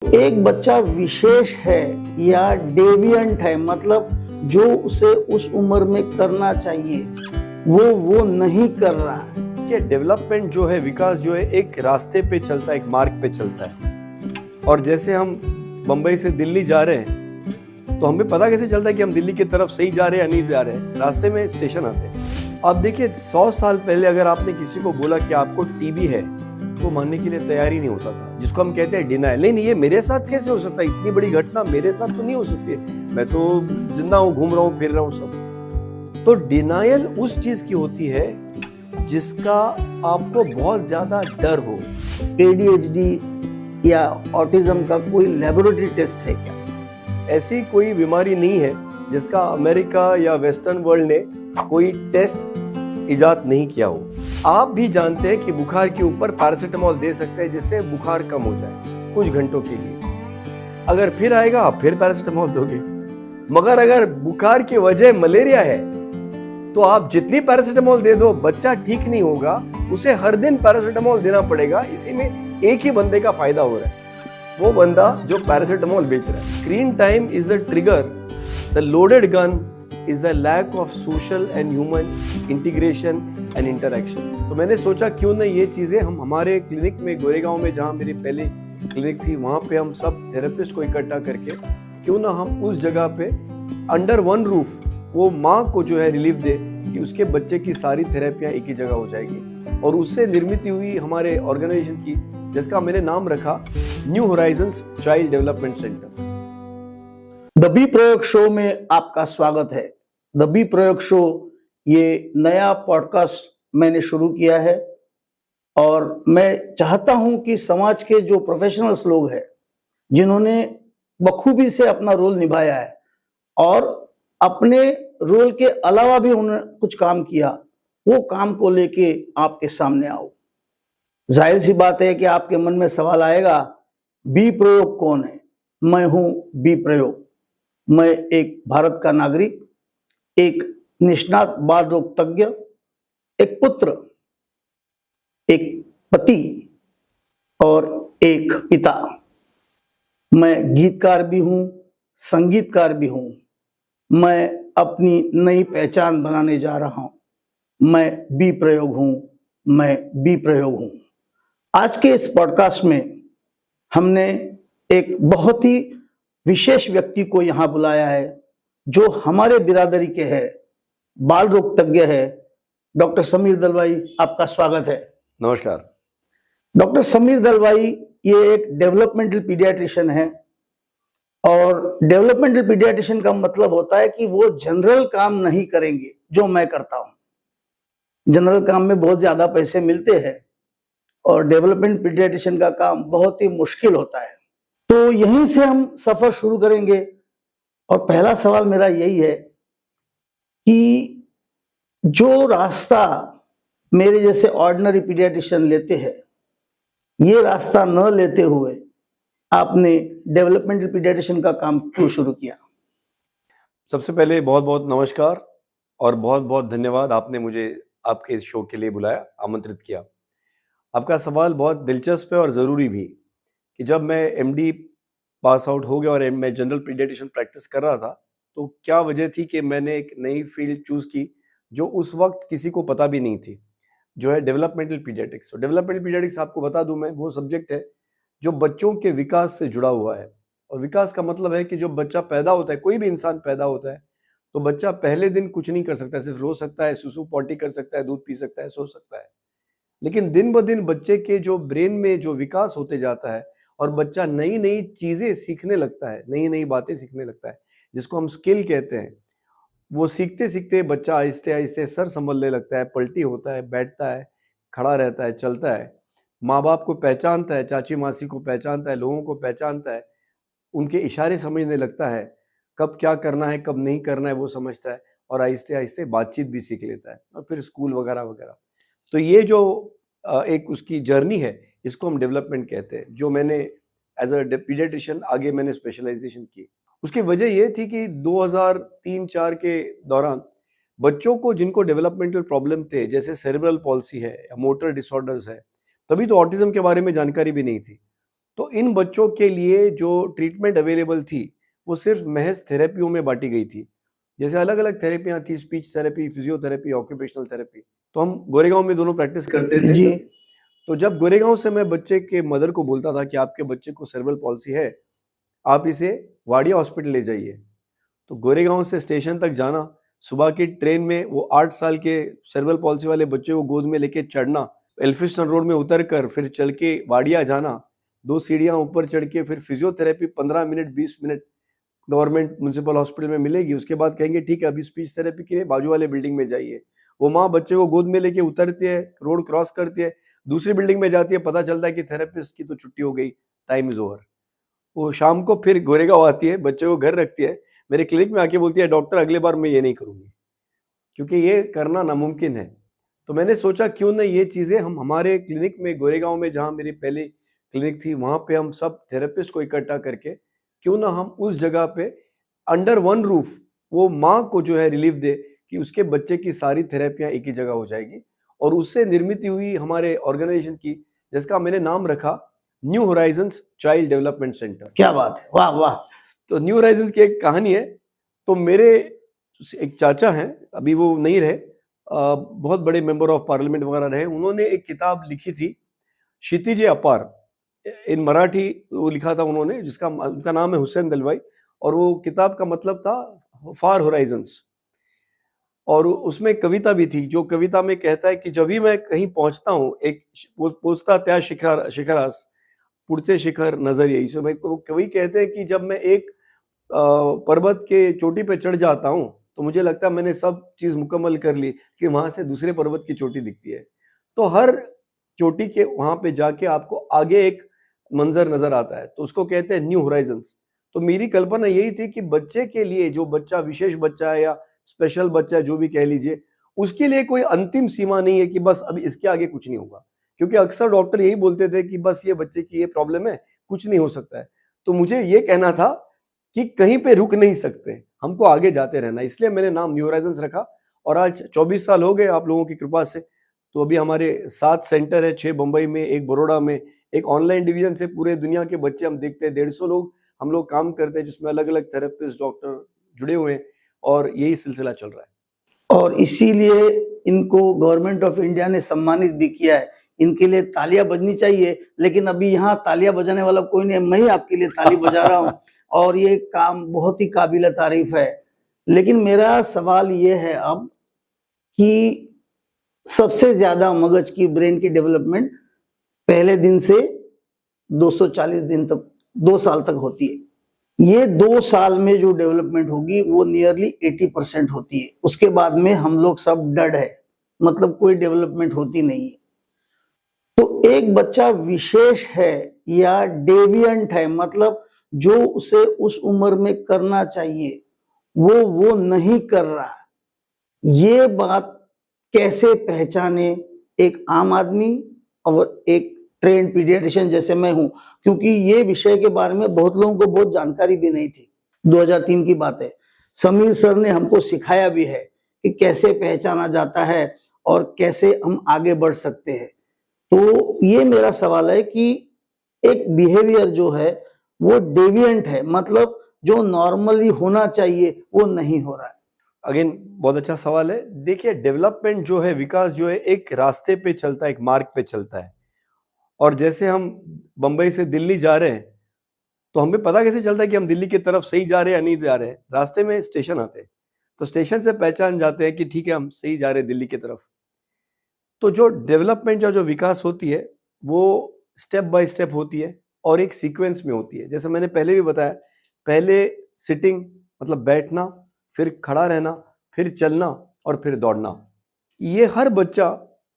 एक बच्चा विशेष है या डेविएंट है, मतलब जो उसे उस उम्र में करना चाहिए वो नहीं कर रहा है। ये डेवलपमेंट जो है, विकास जो है, एक रास्ते पे चलता है, एक मार्ग पे चलता है। और जैसे हम बंबई से दिल्ली जा रहे हैं तो हमें पता कैसे चलता है कि हम दिल्ली की तरफ सही जा रहे हैं या नहीं जा रहे हैं? रास्ते में स्टेशन आते हैं। आप देखिए 100 साल पहले अगर आपने किसी को बोला कि आपको टीबी है तो मानने के लिए तैयार ही नहीं होता था, जिसको हम कहते हैं डिनायल। नहीं, ये मेरे साथ कैसे हो सकता है? इतनी बड़ी घटना मेरे साथ तो नहीं हो सकती है, मैं तो जिंदा हूँ, घूम रहा हूँ, फिर रहा हूँ सब। तो डिनायल उस चीज की होती है जिसका आपको बहुत ज्यादा डर हो। ADHD या ऑटिज्म का कोई लेबोरेटरी टेस्ट है क्या? ऐसी कोई बीमारी नहीं है जिसका अमेरिका या वेस्टर्न वर्ल्ड ने कोई टेस्ट इजाद नहीं किया हो। आप भी जानते हैं कि बुखार के ऊपर पैरासिटामोल दे सकते हैं जिससे बुखार कम हो जाए कुछ घंटों के लिए। अगर फिर आएगा आप फिर पैरासिटामोल दोगे। मगर अगर बुखार की वजह मलेरिया है तो आप जितनी पैरासिटामोल दे दो, बच्चा ठीक नहीं होगा, उसे हर दिन पैरासिटामोल देना पड़ेगा। इसी में एक ही बंदे का फायदा हो रहा है, वो बंदा जो पैरासिटामोल बेच रहा है। Screen time is the trigger, the loaded gun is the lack of social and human integration and interaction. तो मैंने सोचा क्यों ना ये चीजें हम हमारे क्लिनिक में, गोरेगांव में जहाँ मेरी पहले क्लिनिक थी, वहां पे हम सब थेरेपिस्ट को इकट्ठा करके क्यों ना हम उस जगह पे अंडर वन रूफ वो माँ को जो है रिलीफ दे कि उसके बच्चे की सारी थेरेपियां एक ही जगह हो जाएगी। और उससे निर्मित हुई हमारे ऑर्गेनाइजेशन की, जिसका मैंने नाम रखा New Horizons Child Development Centre. The B Prayog show में आपका स्वागत है। द बी प्रयोग शो ये नया पॉडकास्ट मैंने शुरू किया है और मैं चाहता हूं कि समाज के जो प्रोफेशनल्स लोग हैं, जिन्होंने बखूबी से अपना रोल निभाया है और अपने रोल के अलावा भी उन्होंने कुछ काम किया, वो काम को लेके आपके सामने आओ। जाहिर सी बात है कि आपके मन में सवाल आएगा, बी प्रयोग कौन है? मैं हूं बी प्रयोग। मैं एक भारत का नागरिक, एक निष्णात बाल रोग तज्ञ, एक पुत्र, एक पति और एक पिता। मैं गीतकार भी हूं, संगीतकार भी हूं। मैं अपनी नई पहचान बनाने जा रहा हूं। मैं बी प्रयोग हूं, मैं बी प्रयोग हूं। आज के इस पॉडकास्ट में हमने एक बहुत ही विशेष व्यक्ति को यहां बुलाया है, जो हमारे बिरादरी के हैं, बाल रोग तज्ञ है। डॉक्टर समीर दलवाई, आपका स्वागत है। नमस्कार। डॉक्टर समीर दलवाई ये एक डेवलपमेंटल पीडियाट्रिशियन है और डेवलपमेंटल पीडियाट्रिशियन का मतलब होता है कि वो जनरल काम नहीं करेंगे जो मैं करता हूं। जनरल काम में बहुत ज्यादा पैसे मिलते हैं और डेवलपमेंट पीडियाट्रिशियन का काम बहुत ही मुश्किल होता है। तो यहीं से हम सफर शुरू करेंगे और पहला सवाल मेरा यही है कि जो रास्ता मेरे जैसे ऑर्डिनरी पीडियाट्रिशियन लेते हैं, ये रास्ता न लेते हुए आपने डेवलपमेंटल पीडियाट्रिशियन का काम क्यों शुरू किया? सबसे पहले बहुत बहुत नमस्कार और बहुत बहुत धन्यवाद, आपने मुझे आपके इस शो के लिए बुलाया, आमंत्रित किया। आपका सवाल बहुत दिलचस्प है और ज़रूरी भी, कि जब मैं एमडी पास आउट हो गया और मैं जनरल पीडियाट्रिशियन प्रैक्टिस कर रहा था, तो क्या वजह थी कि मैंने एक नई फील्ड चूज़ की जो उस वक्त किसी को पता भी नहीं थी, जो है डेवलपमेंटल पीडियाट्रिक्स। तो डेवलपमेंटल पीडियाट्रिक्स, आपको बता दूं मैं, वो सब्जेक्ट है जो बच्चों के विकास से जुड़ा हुआ है। और विकास का मतलब है कि जो बच्चा पैदा होता है, कोई भी इंसान पैदा होता है, तो बच्चा पहले दिन कुछ नहीं कर सकता, सिर्फ रो सकता है, सुसु पॉटी कर सकता है, दूध पी सकता है, सो सकता है। लेकिन दिन ब दिन बच्चे के जो ब्रेन में जो विकास होते जाता है और बच्चा नई नई चीजें सीखने लगता है, नई नई बातें सीखने लगता है, जिसको हम स्किल कहते हैं। वो सीखते सीखते बच्चा आहिस्ते आहिस्ते सर संभलने लगता है, पलटी होता है, बैठता है, खड़ा रहता है, चलता है, माँ बाप को पहचानता है, चाची मासी को पहचानता है, लोगों को पहचानता है, उनके इशारे समझने लगता है, कब क्या करना है कब नहीं करना है वो समझता है, और आहिस्ते आहिस्ते बातचीत भी सीख लेता है, और फिर स्कूल वगैरह वगैरह। तो ये जो एक उसकी जर्नी है, इसको हम डेवलपमेंट कहते हैं, जो मैंने एज अ पीडियाट्रिशियन आगे मैंने स्पेशलाइजेशन की। उसकी वजह ये थी कि 2003-4 के दौरान बच्चों को जिनको डेवलपमेंटल प्रॉब्लम थे, जैसे सेरेब्रल पॉल्सी है या मोटर डिसऑर्डर्स है, तभी तो ऑटिज्म के बारे में जानकारी भी नहीं थी। तो इन बच्चों के लिए जो ट्रीटमेंट अवेलेबल थी वो सिर्फ महज थेरेपियों में बांटी गई थी। जैसे अलग अलग थेरेपियां थी, speech therapy, physiotherapy, occupational therapy. तो हम गोरेगांव में दोनों प्रैक्टिस करते थे। जी। तो जब गोरेगांव से मैं बच्चे के मदर को बोलता था कि आपके बच्चे को सेरेब्रल पॉल्सी है, आप इसे वाडिया हॉस्पिटल ले जाइए, तो गोरेगांव से स्टेशन तक जाना, सुबह की ट्रेन में वो 8 साल के सेरेब्रल पॉल्सी वाले बच्चे को गोद में लेके चढ़ना, एल्फिंस्टन रोड में उतर कर फिर चल के वाडिया जाना, 2 सीढ़ियां ऊपर चढ़ के फिर physiotherapy 15 minute 20 minute government municipal hospital में मिलेगी। उसके बाद कहेंगे ठीक है अभी स्पीच थेरेपी के लिए बाजू वाले बिल्डिंग में जाइए। वो माँ बच्चे को गोद में लेके उतरती है, रोड क्रॉस करती है, दूसरी बिल्डिंग में जाती है, पता चलता है कि थेरेपिस्ट की तो छुट्टी हो गई, टाइम इज ओवर। वो शाम को फिर गोरेगांव आती है, बच्चे को घर रखती है, मेरे क्लिनिक में आके बोलती है डॉक्टर अगली बार मैं ये नहीं करूंगी, क्योंकि ये करना नामुमकिन है। तो मैंने सोचा क्यों ना ये चीजें हम हमारे क्लिनिक में गोरेगांव में, जहां मेरी पहली क्लिनिक थी, वहां पे हम सब थेरेपिस्ट को इकट्ठा करके क्यों ना हम उस जगह पे अंडर वन रूफ वो माँ को जो है रिलीफ दे कि उसके बच्चे की सारी थेरेपियां एक ही जगह हो जाएगी। और उससे निर्मित हुई हमारे ऑर्गेनाइजेशन की, जिसका मैंने नाम रखा New Horizons Child Development centre. क्या बात है, वाह वाह। तो न्यू होराइजन्स की एक कहानी है। तो मेरे एक चाचा हैं, अभी वो नहीं रहे, बहुत बड़े मेंबर ऑफ पार्लियामेंट वगैरह रहे, उन्होंने एक किताब लिखी थी क्षितिजे अपार, इन मराठी वो लिखा था उन्होंने, जिसका उनका नाम है हुसैन दलवाई, और वो किताब का मतलब था फार होराइजन्स। और उसमें कविता भी थी, जो कविता में कहता है कि जब भी मैं कहीं पहुंचता हूँ, एक पोचता त्या शिखरास पुढचे शिखर नजर यही। सो भाई कवि कहते हैं कि जब मैं एक पर्वत के चोटी पे चढ़ जाता हूँ तो मुझे लगता है मैंने सब चीज मुकम्मल कर ली, कि वहां से दूसरे पर्वत की चोटी दिखती है। तो हर चोटी के वहां पे जाके आपको आगे एक मंजर नजर आता है, तो उसको कहते हैं न्यू होराइजन्स। तो मेरी कल्पना यही थी कि बच्चे के लिए, जो बच्चा विशेष बच्चा है या स्पेशल बच्चा है, जो भी कह लीजिए, उसके लिए कोई अंतिम सीमा नहीं है कि बस अभी इसके आगे कुछ नहीं होगा। क्योंकि अक्सर डॉक्टर यही बोलते थे कि बस ये बच्चे की ये प्रॉब्लम है, कुछ नहीं हो सकता है। तो मुझे ये कहना था कि कहीं पे रुक नहीं सकते, हमको आगे जाते रहना, इसलिए मैंने नाम न्यू होराइजन्स रखा। और आज 24 साल हो गए आप लोगों की कृपा से। तो अभी हमारे 7 सेंटर है, 6 बंबई में, एक बड़ौदा में, एक ऑनलाइन डिवीजन से पूरे दुनिया के बच्चे हम देखते हैं। 150 लोग हम लोग काम करते हैं, जिसमें अलग अलग थेरेपिस्ट डॉक्टर जुड़े हुए हैं, और यही सिलसिला चल रहा है। और इसीलिए इनको गवर्नमेंट ऑफ इंडिया ने सम्मानित भी किया है। इनके लिए तालियां बजनी चाहिए, लेकिन अभी यहाँ तालियां बजाने वाला कोई नहीं, मैं ही आपके लिए ताली बजा रहा हूँ। और ये काम बहुत ही काबिल तारीफ है। लेकिन मेरा सवाल ये है अब कि सबसे ज्यादा मगज की, ब्रेन की डेवलपमेंट पहले दिन से 240 दिन तक, 2 साल तक होती है। ये 2 साल में जो डेवलपमेंट होगी वो नियरली 80% होती है। उसके बाद में हम लोग सब डड है, मतलब कोई डेवलपमेंट होती नहीं है। तो एक बच्चा विशेष है या डेविएंट है, मतलब जो उसे उस उम्र में करना चाहिए वो नहीं कर रहा, ये बात कैसे पहचाने एक आम आदमी और एक ट्रेंड पीडियाट्रिशियन जैसे मैं हूं? क्योंकि ये विषय के बारे में बहुत लोगों को बहुत जानकारी भी नहीं थी। 2003 की बात है। समीर सर ने हमको सिखाया भी है कि कैसे पहचाना जाता है और कैसे हम आगे बढ़ सकते हैं। तो ये मेरा सवाल है कि एक बिहेवियर जो है वो डेविएंट है, मतलब जो नॉर्मली होना चाहिए वो नहीं हो रहा है। अगेन बहुत अच्छा सवाल है। देखिए, डेवलपमेंट जो है, विकास जो है, एक रास्ते पे चलता है, एक मार्ग पे चलता है। और जैसे हम बंबई से दिल्ली जा रहे हैं, तो हमें पता कैसे चलता है कि हम दिल्ली की तरफ सही जा रहे हैं या नहीं जा रहे हैं? रास्ते में स्टेशन आते हैं, तो स्टेशन से पहचान जाते हैं कि ठीक है हम सही जा रहे हैं दिल्ली की तरफ। तो जो डेवलपमेंट जो विकास होती है वो स्टेप बाय स्टेप होती है और एक सीक्वेंस में होती है। जैसे मैंने पहले भी बताया, पहले सिटिंग मतलब बैठना, फिर खड़ा रहना, फिर चलना और फिर दौड़ना। ये हर बच्चा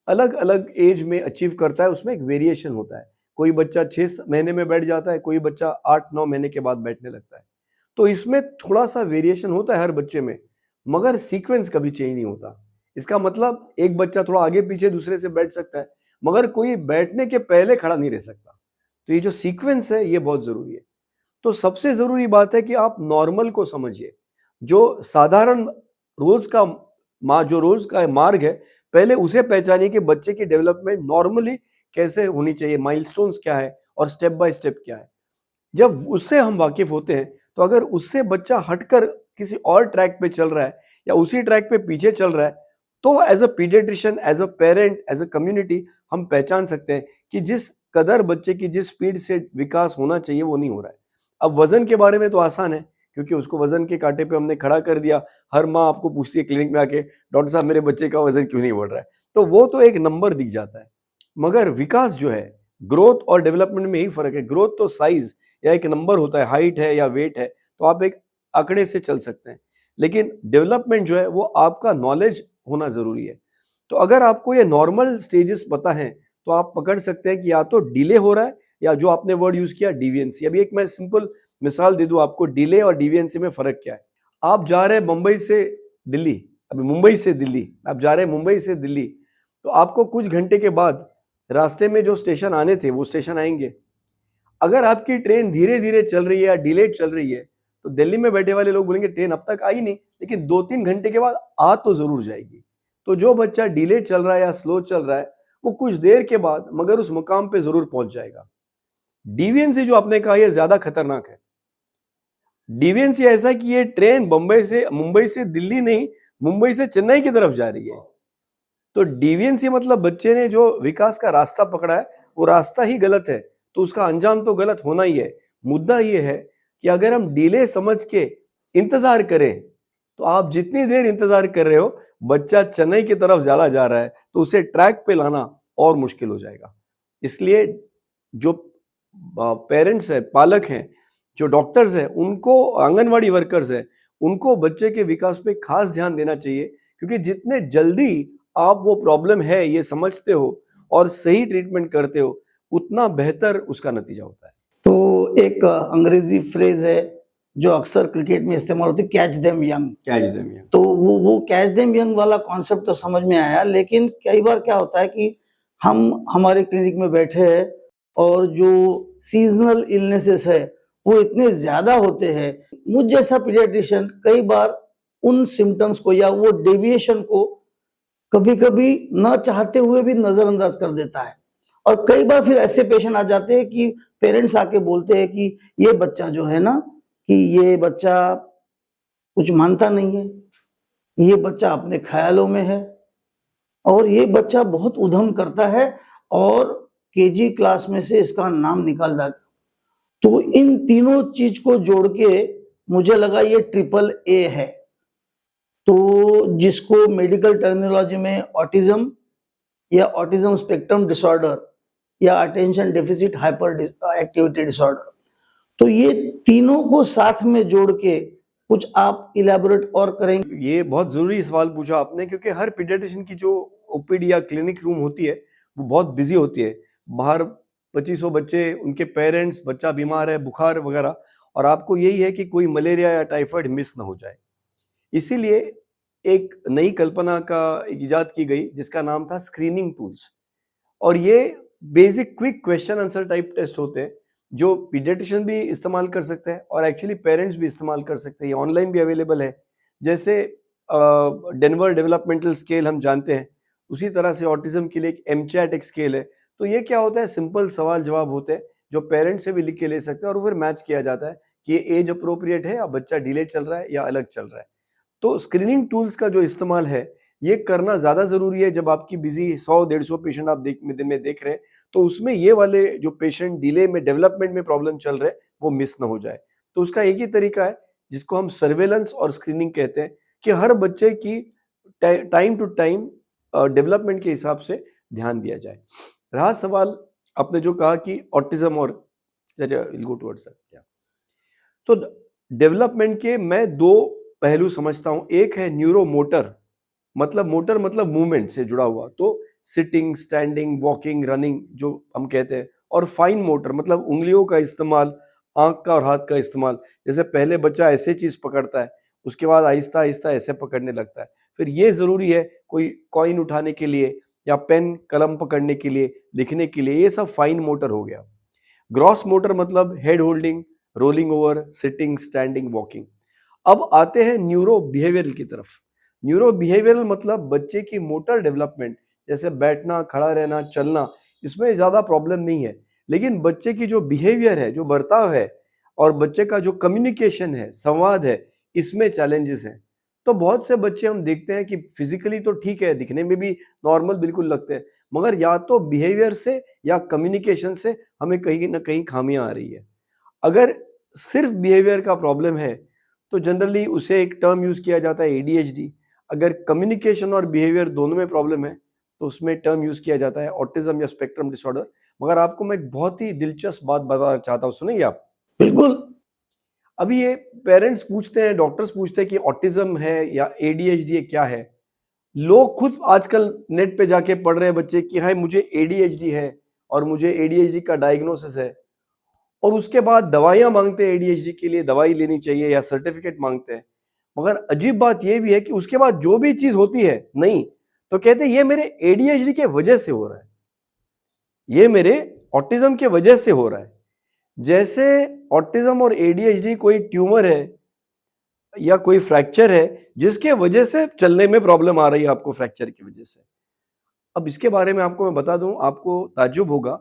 अलग अलग एज में अचीव करता है, उसमें एक वेरिएशन होता है। कोई बच्चा 6 महीने में बैठ जाता है, कोई बच्चा 8-9 महीने के बाद बैठने लगता है। तो इसमें थोड़ा सा वेरिएशन होता है हर बच्चे में, मगर सीक्वेंस कभी चेंज नहीं होता। इसका मतलब एक बच्चा थोड़ा आगे पीछे दूसरे से बैठ सकता है, मगर कोई बैठने के पहले खड़ा नहीं रह सकता। तो ये जो सीक्वेंस है ये बहुत जरूरी है। तो सबसे जरूरी बात है कि आप नॉर्मल को समझिए, जो साधारण रोज का मार्ग है, पहले उसे पहचानिए कि बच्चे की डेवलपमेंट नॉर्मली कैसे होनी चाहिए, माइलस्टोन्स क्या है और स्टेप बाय स्टेप क्या है। जब उससे हम वाकिफ होते हैं तो अगर उससे बच्चा हटकर किसी और ट्रैक पे चल रहा है या उसी ट्रैक पे पीछे चल रहा है, तो as a paediatrician, as a parent, as a community हम पहचान सकते हैं कि जिस कदर बच्चे की जिस स्पीड से विकास होना चाहिए वो नहीं हो रहा है। अब वजन के बारे में तो आसान है, क्योंकि उसको वजन के कांटे पे हमने खड़ा कर दिया। हर माँ आपको पूछती है क्लिनिक में आके, डॉक्टर साहब मेरे बच्चे का वजन क्यों नहीं बढ़ रहा है, तो वो तो एक नंबर दिख जाता है। मगर विकास जो है, ग्रोथ और डेवलपमेंट में ही फर्क है। ग्रोथ तो साइज या एक नंबर होता है, हाइट है या वेट है, तो आप एक आंकड़े से चल सकते हैं। लेकिन डेवलपमेंट जो है वो आपका नॉलेज होना जरूरी है। तो अगर आपको ये नॉर्मल स्टेजेस पता है तो आप पकड़ सकते हैं कि या तो डिले हो रहा है या जो आपने वर्ड यूज किया डिविएंसी। अभी एक मैं सिंपल मिसाल दे दूं आपको, डिले और डिविएंसी में फर्क क्या है। आप जा रहे हैं मुंबई से दिल्ली, अभी मुंबई से दिल्ली आप जा रहे हैं, मुंबई से दिल्ली, तो आपको कुछ घंटे के बाद रास्ते में जो स्टेशन आने थे वो स्टेशन आएंगे। अगर आपकी ट्रेन धीरे धीरे चल रही है या डिलेड चल रही है तो दिल्ली में बैठे वाले लोग बोलेंगे ट्रेन अब तक आई नहीं, लेकिन 2-3 घंटे के बाद आ तो जरूर जाएगी। तो जो बच्चा डिले चल रहा है या स्लो चल रहा है वो कुछ देर के बाद मगर उस मुकाम पे जरूर पहुंच जाएगा। डिविएंसी जो आपने कहा ये ज्यादा खतरनाक है। डिविएंसी ऐसा है कि ये ट्रेन मुंबई से दिल्ली नहीं, मुंबई से चेन्नई की तरफ जा रही है। तो डिविएंसी मतलब बच्चे ने जो विकास का रास्ता पकड़ा है वो रास्ता ही गलत है, तो उसका अंजाम तो गलत होना ही है। मुद्दा ये है कि अगर हम डिले समझ के इंतजार करें तो आप जितनी देर इंतजार कर रहे हो, बच्चा चेन्नई की तरफ ज्यादा जा रहा है तो उसे ट्रैक पे लाना और मुश्किल हो जाएगा। इसलिए जो पेरेंट्स है, पालक हैं, जो डॉक्टर्स हैं, उनको, आंगनवाड़ी वर्कर्स हैं, उनको बच्चे के विकास पे खास ध्यान देना चाहिए, क्योंकि जितने जल्दी आप वो प्रॉब्लम है ये समझते हो और सही ट्रीटमेंट करते हो उतना बेहतर उसका नतीजा होता है। तो एक अंग्रेजी फ्रेज है जो अक्सर क्रिकेट में इस्तेमाल होती है, catch them young. Catch them young. तो वो कैच देम यंग वाला कॉन्सेप्ट तो समझ में आया, लेकिन कई बार क्या होता है कि हम हमारे क्लिनिक में बैठे हैं और जो सीजनल इलनेसेस है वो इतने ज्यादा होते हैं, मुझ जैसा पीडियाट्रिशियन कई बार उन सिम्टम्स को या वो डेविएशन को कभी कभी न चाहते हुए भी नजरअंदाज कर देता है। और कई बार फिर ऐसे पेशेंट आ जाते हैं कि पेरेंट्स आके बोलते हैं कि ये बच्चा जो है ना, कि ये बच्चा कुछ मानता नहीं है, ये बच्चा अपने ख्यालों में है और ये बच्चा बहुत उधम करता है और केजी क्लास में से इसका नाम निकाल देगा। तो इन तीनों चीज को जोड़ के मुझे लगा ये ट्रिपल ए है, तो जिसको मेडिकल टर्मिनोलॉजी में ऑटिज्म या ऑटिज्म स्पेक्ट्रम डिसऑर्डर या attention deficit hyper activity disorder, तो ये तीनों को साथ में जोड़ के कुछ आप इलैबोरेट और करेंगे? ये बहुत जरूरी सवाल पूछा आपने, क्योंकि हर पीडियाट्रिशियन की जो ओपीडी या क्लिनिक रूम होती है वो बहुत बिजी होती है। बाहर 2500 बच्चे, उनके पेरेंट्स, बच्चा बीमार है, बुखार वगैरह, और आपको यही है कि कोई मलेरिया या टाइफाइड मिस ना हो जाए। इसीलिए एक नई कल्पना का इजाद की गई जिसका नाम था स्क्रीनिंग टूल्स। और ये basic quick question answer type test होते हैं जो पीडियाट्रिशियन भी इस्तेमाल कर सकते हैं और एक्चुअली पेरेंट्स भी इस्तेमाल कर सकते हैं। ये ऑनलाइन भी अवेलेबल है। जैसे डेनवर डेवलपमेंटल स्केल हम जानते हैं, उसी तरह से ऑटिज्म के लिए एक एमचैट एक स्केल है। तो ये क्या होता है, सिंपल सवाल जवाब होते हैं जो पेरेंट्स से भी लिख के ले सकते हैं और फिर मैच किया जाता है कि ये एज अप्रोप्रिएट है या बच्चा डिले चल रहा है या अलग चल रहा है। तो स्क्रीनिंग टूल्स का जो इस्तेमाल है ये करना ज्यादा जरूरी है। जब आपकी बिजी 100-150 पेशेंट आप दिन में देख रहे हैं तो उसमें ये वाले जो पेशेंट डिले में, डेवलपमेंट में प्रॉब्लम चल रहे हैं वो मिस ना हो जाए। तो उसका एक ही तरीका है जिसको हम सर्वेलेंस और स्क्रीनिंग कहते हैं, कि हर बच्चे की टाइम टू टाइम डेवलपमेंट के हिसाब से ध्यान दिया जाए। रहा सवाल आपने जो कहा कि ऑटिज्म और गो टुवर्ड्स दैट, तो डेवलपमेंट के मैं दो पहलू समझता हूं। एक है न्यूरो मोटर, मतलब मोटर मतलब मूवमेंट से जुड़ा हुआ, तो सिटिंग, स्टैंडिंग, वॉकिंग, रनिंग जो हम कहते हैं। और फाइन मोटर मतलब उंगलियों का इस्तेमाल, आंख का और हाथ का इस्तेमाल। जैसे पहले बच्चा ऐसे चीज पकड़ता है, उसके बाद आहिस्ता आहिस्ता ऐसे पकड़ने लगता है। फिर ये जरूरी है कोई कॉइन उठाने के लिए या पेन कलम पकड़ने के लिए, लिखने के लिए, ये सब फाइन मोटर हो गया। ग्रॉस मोटर मतलब head holding, rolling over, sitting, standing, walking. अब आते हैं न्यूरो बिहेवियरल की तरफ। न्यूरो बिहेवियरल मतलब बच्चे की मोटर डेवलपमेंट, जैसे बैठना, खड़ा रहना, चलना, इसमें ज्यादा प्रॉब्लम नहीं है। लेकिन बच्चे की जो बिहेवियर है, जो बर्ताव है और बच्चे का जो कम्युनिकेशन है, संवाद है, इसमें चैलेंजेस हैं। तो बहुत से बच्चे हम देखते हैं कि फिजिकली तो ठीक है, दिखने में भी नॉर्मल बिल्कुल लगते हैं, मगर या तो बिहेवियर से या कम्युनिकेशन से हमें कहीं ना कहीं खामियां आ रही है। अगर सिर्फ बिहेवियर का प्रॉब्लम है तो जनरली उसे एक टर्म यूज किया जाता है एडीएचडी। अगर कम्युनिकेशन और बिहेवियर दोनों में प्रॉब्लम है तो उसमें टर्म यूज किया जाता है ऑटिज्म या स्पेक्ट्रम डिसऑर्डर। मगर आपको मैं एक बहुत ही दिलचस्प बात बताना चाहता हूँ, सुनेंगे आप? बिल्कुल। अभी ये पेरेंट्स पूछते हैं, डॉक्टर्स पूछते हैं कि ऑटिज्म है या एडीएचडी क्या है। लोग खुद आजकल नेट पे जाके पढ़ रहे हैं बच्चे कि हाय मुझे एडीएचडी है और मुझे एडीएचडी का डायग्नोसिस है, और उसके बाद दवाइयां मांगते हैं, एडीएचडी के लिए दवाई लेनी चाहिए या सर्टिफिकेट मांगते हैं। मगर अजीब बात यह भी है कि उसके बाद जो भी चीज होती है नहीं, तो कहते हैं ये मेरे एडीएचडी के वजह से हो रहा है, ये मेरे ऑटिज्म के वजह से हो रहा है। जैसे ऑटिज्म और एडीएचडी कोई ट्यूमर है या कोई फ्रैक्चर है जिसके वजह से चलने में प्रॉब्लम आ रही है आपको, फ्रैक्चर की वजह से। अब इसके बारे में आपको मैं बता दूं, आपको ताज्जुब होगा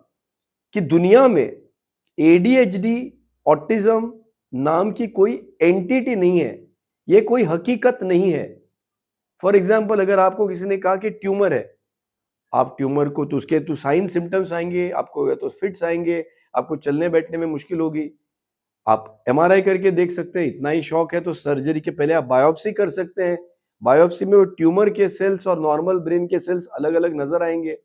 कि दुनिया में एडीएचडी, ऑटिज्म नाम की कोई एंटिटी नहीं है, ये कोई हकीकत नहीं है। फॉर एग्जाम्पल, अगर आपको किसी ने कहा कि ट्यूमर है, आप ट्यूमर को तो उसके तो साइन सिम्टम्स आएंगे, आपको या तो फिट्स आएंगे, आपको चलने बैठने में मुश्किल होगी। आप एमआरआई करके देख सकते हैं, इतना ही शौक है तो सर्जरी के पहले आप बायोप्सी कर सकते हैं। बायोप्सी में वो ट्यूमर के सेल्स और नॉर्मल ब्रेन के सेल्स अलग अलग नजर आएंगे।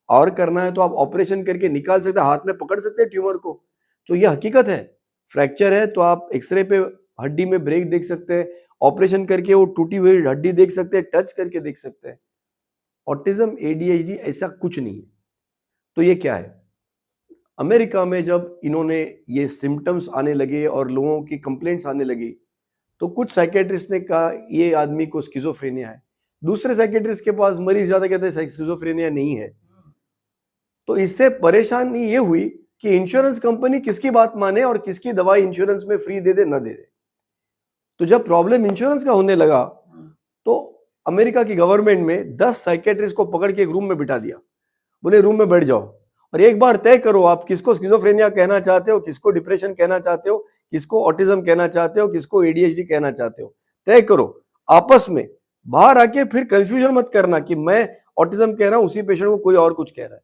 और करना है तो आप ऑपरेशन करके निकाल सकते हैं, हाथ में पकड़ सकते हैं ट्यूमर को। तो ये हकीकत है। फ्रैक्चर है तो आप एक्सरे पे हड्डी में ब्रेक देख सकते हैं, ऑपरेशन करके वो टूटी हुई हड्डी देख सकते हैं, टच करके देख सकते हैं। ऑटिज्म, एडीएचडी ऐसा कुछ नहीं है। तो ये क्या है? अमेरिका में जब इन्होंने ये सिम्टम्स आने लगे और लोगों की कंप्लेंट्स आने लगी, तो कुछ साइकेट्रिस्ट ने कहा ये आदमी को स्किज़ोफ्रेनिया है। दूसरे साइकेट्रिस्ट के पास मरीज ज्यादा कहते हैं स्किज़ोफ्रेनिया नहीं है। तो इससे परेशानी ये हुई कि इंश्योरेंस कंपनी किसकी बात माने और किसकी दवाई इंश्योरेंस में फ्री दे दे ना दे दे। तो जब प्रॉब्लम इंश्योरेंस का होने लगा तो अमेरिका की गवर्नमेंट में 10 साइकेट्रिस्ट को पकड़ के एक रूम में बिठा दिया, बोले रूम में बैठ जाओ और एक बार तय करो आप किसको स्किज़ोफ्रेनिया कहना चाहते हो, किसको डिप्रेशन कहना चाहते हो, किसको ऑटिज्म कहना चाहते हो, किसको एडीएचडी कहना चाहते हो। तय करो आपस में, बाहर आके फिर कंफ्यूजन मत करना कि मैं ऑटिज्म कह रहा हूं, उसी पेशेंट को कोई और कुछ कह रहा है।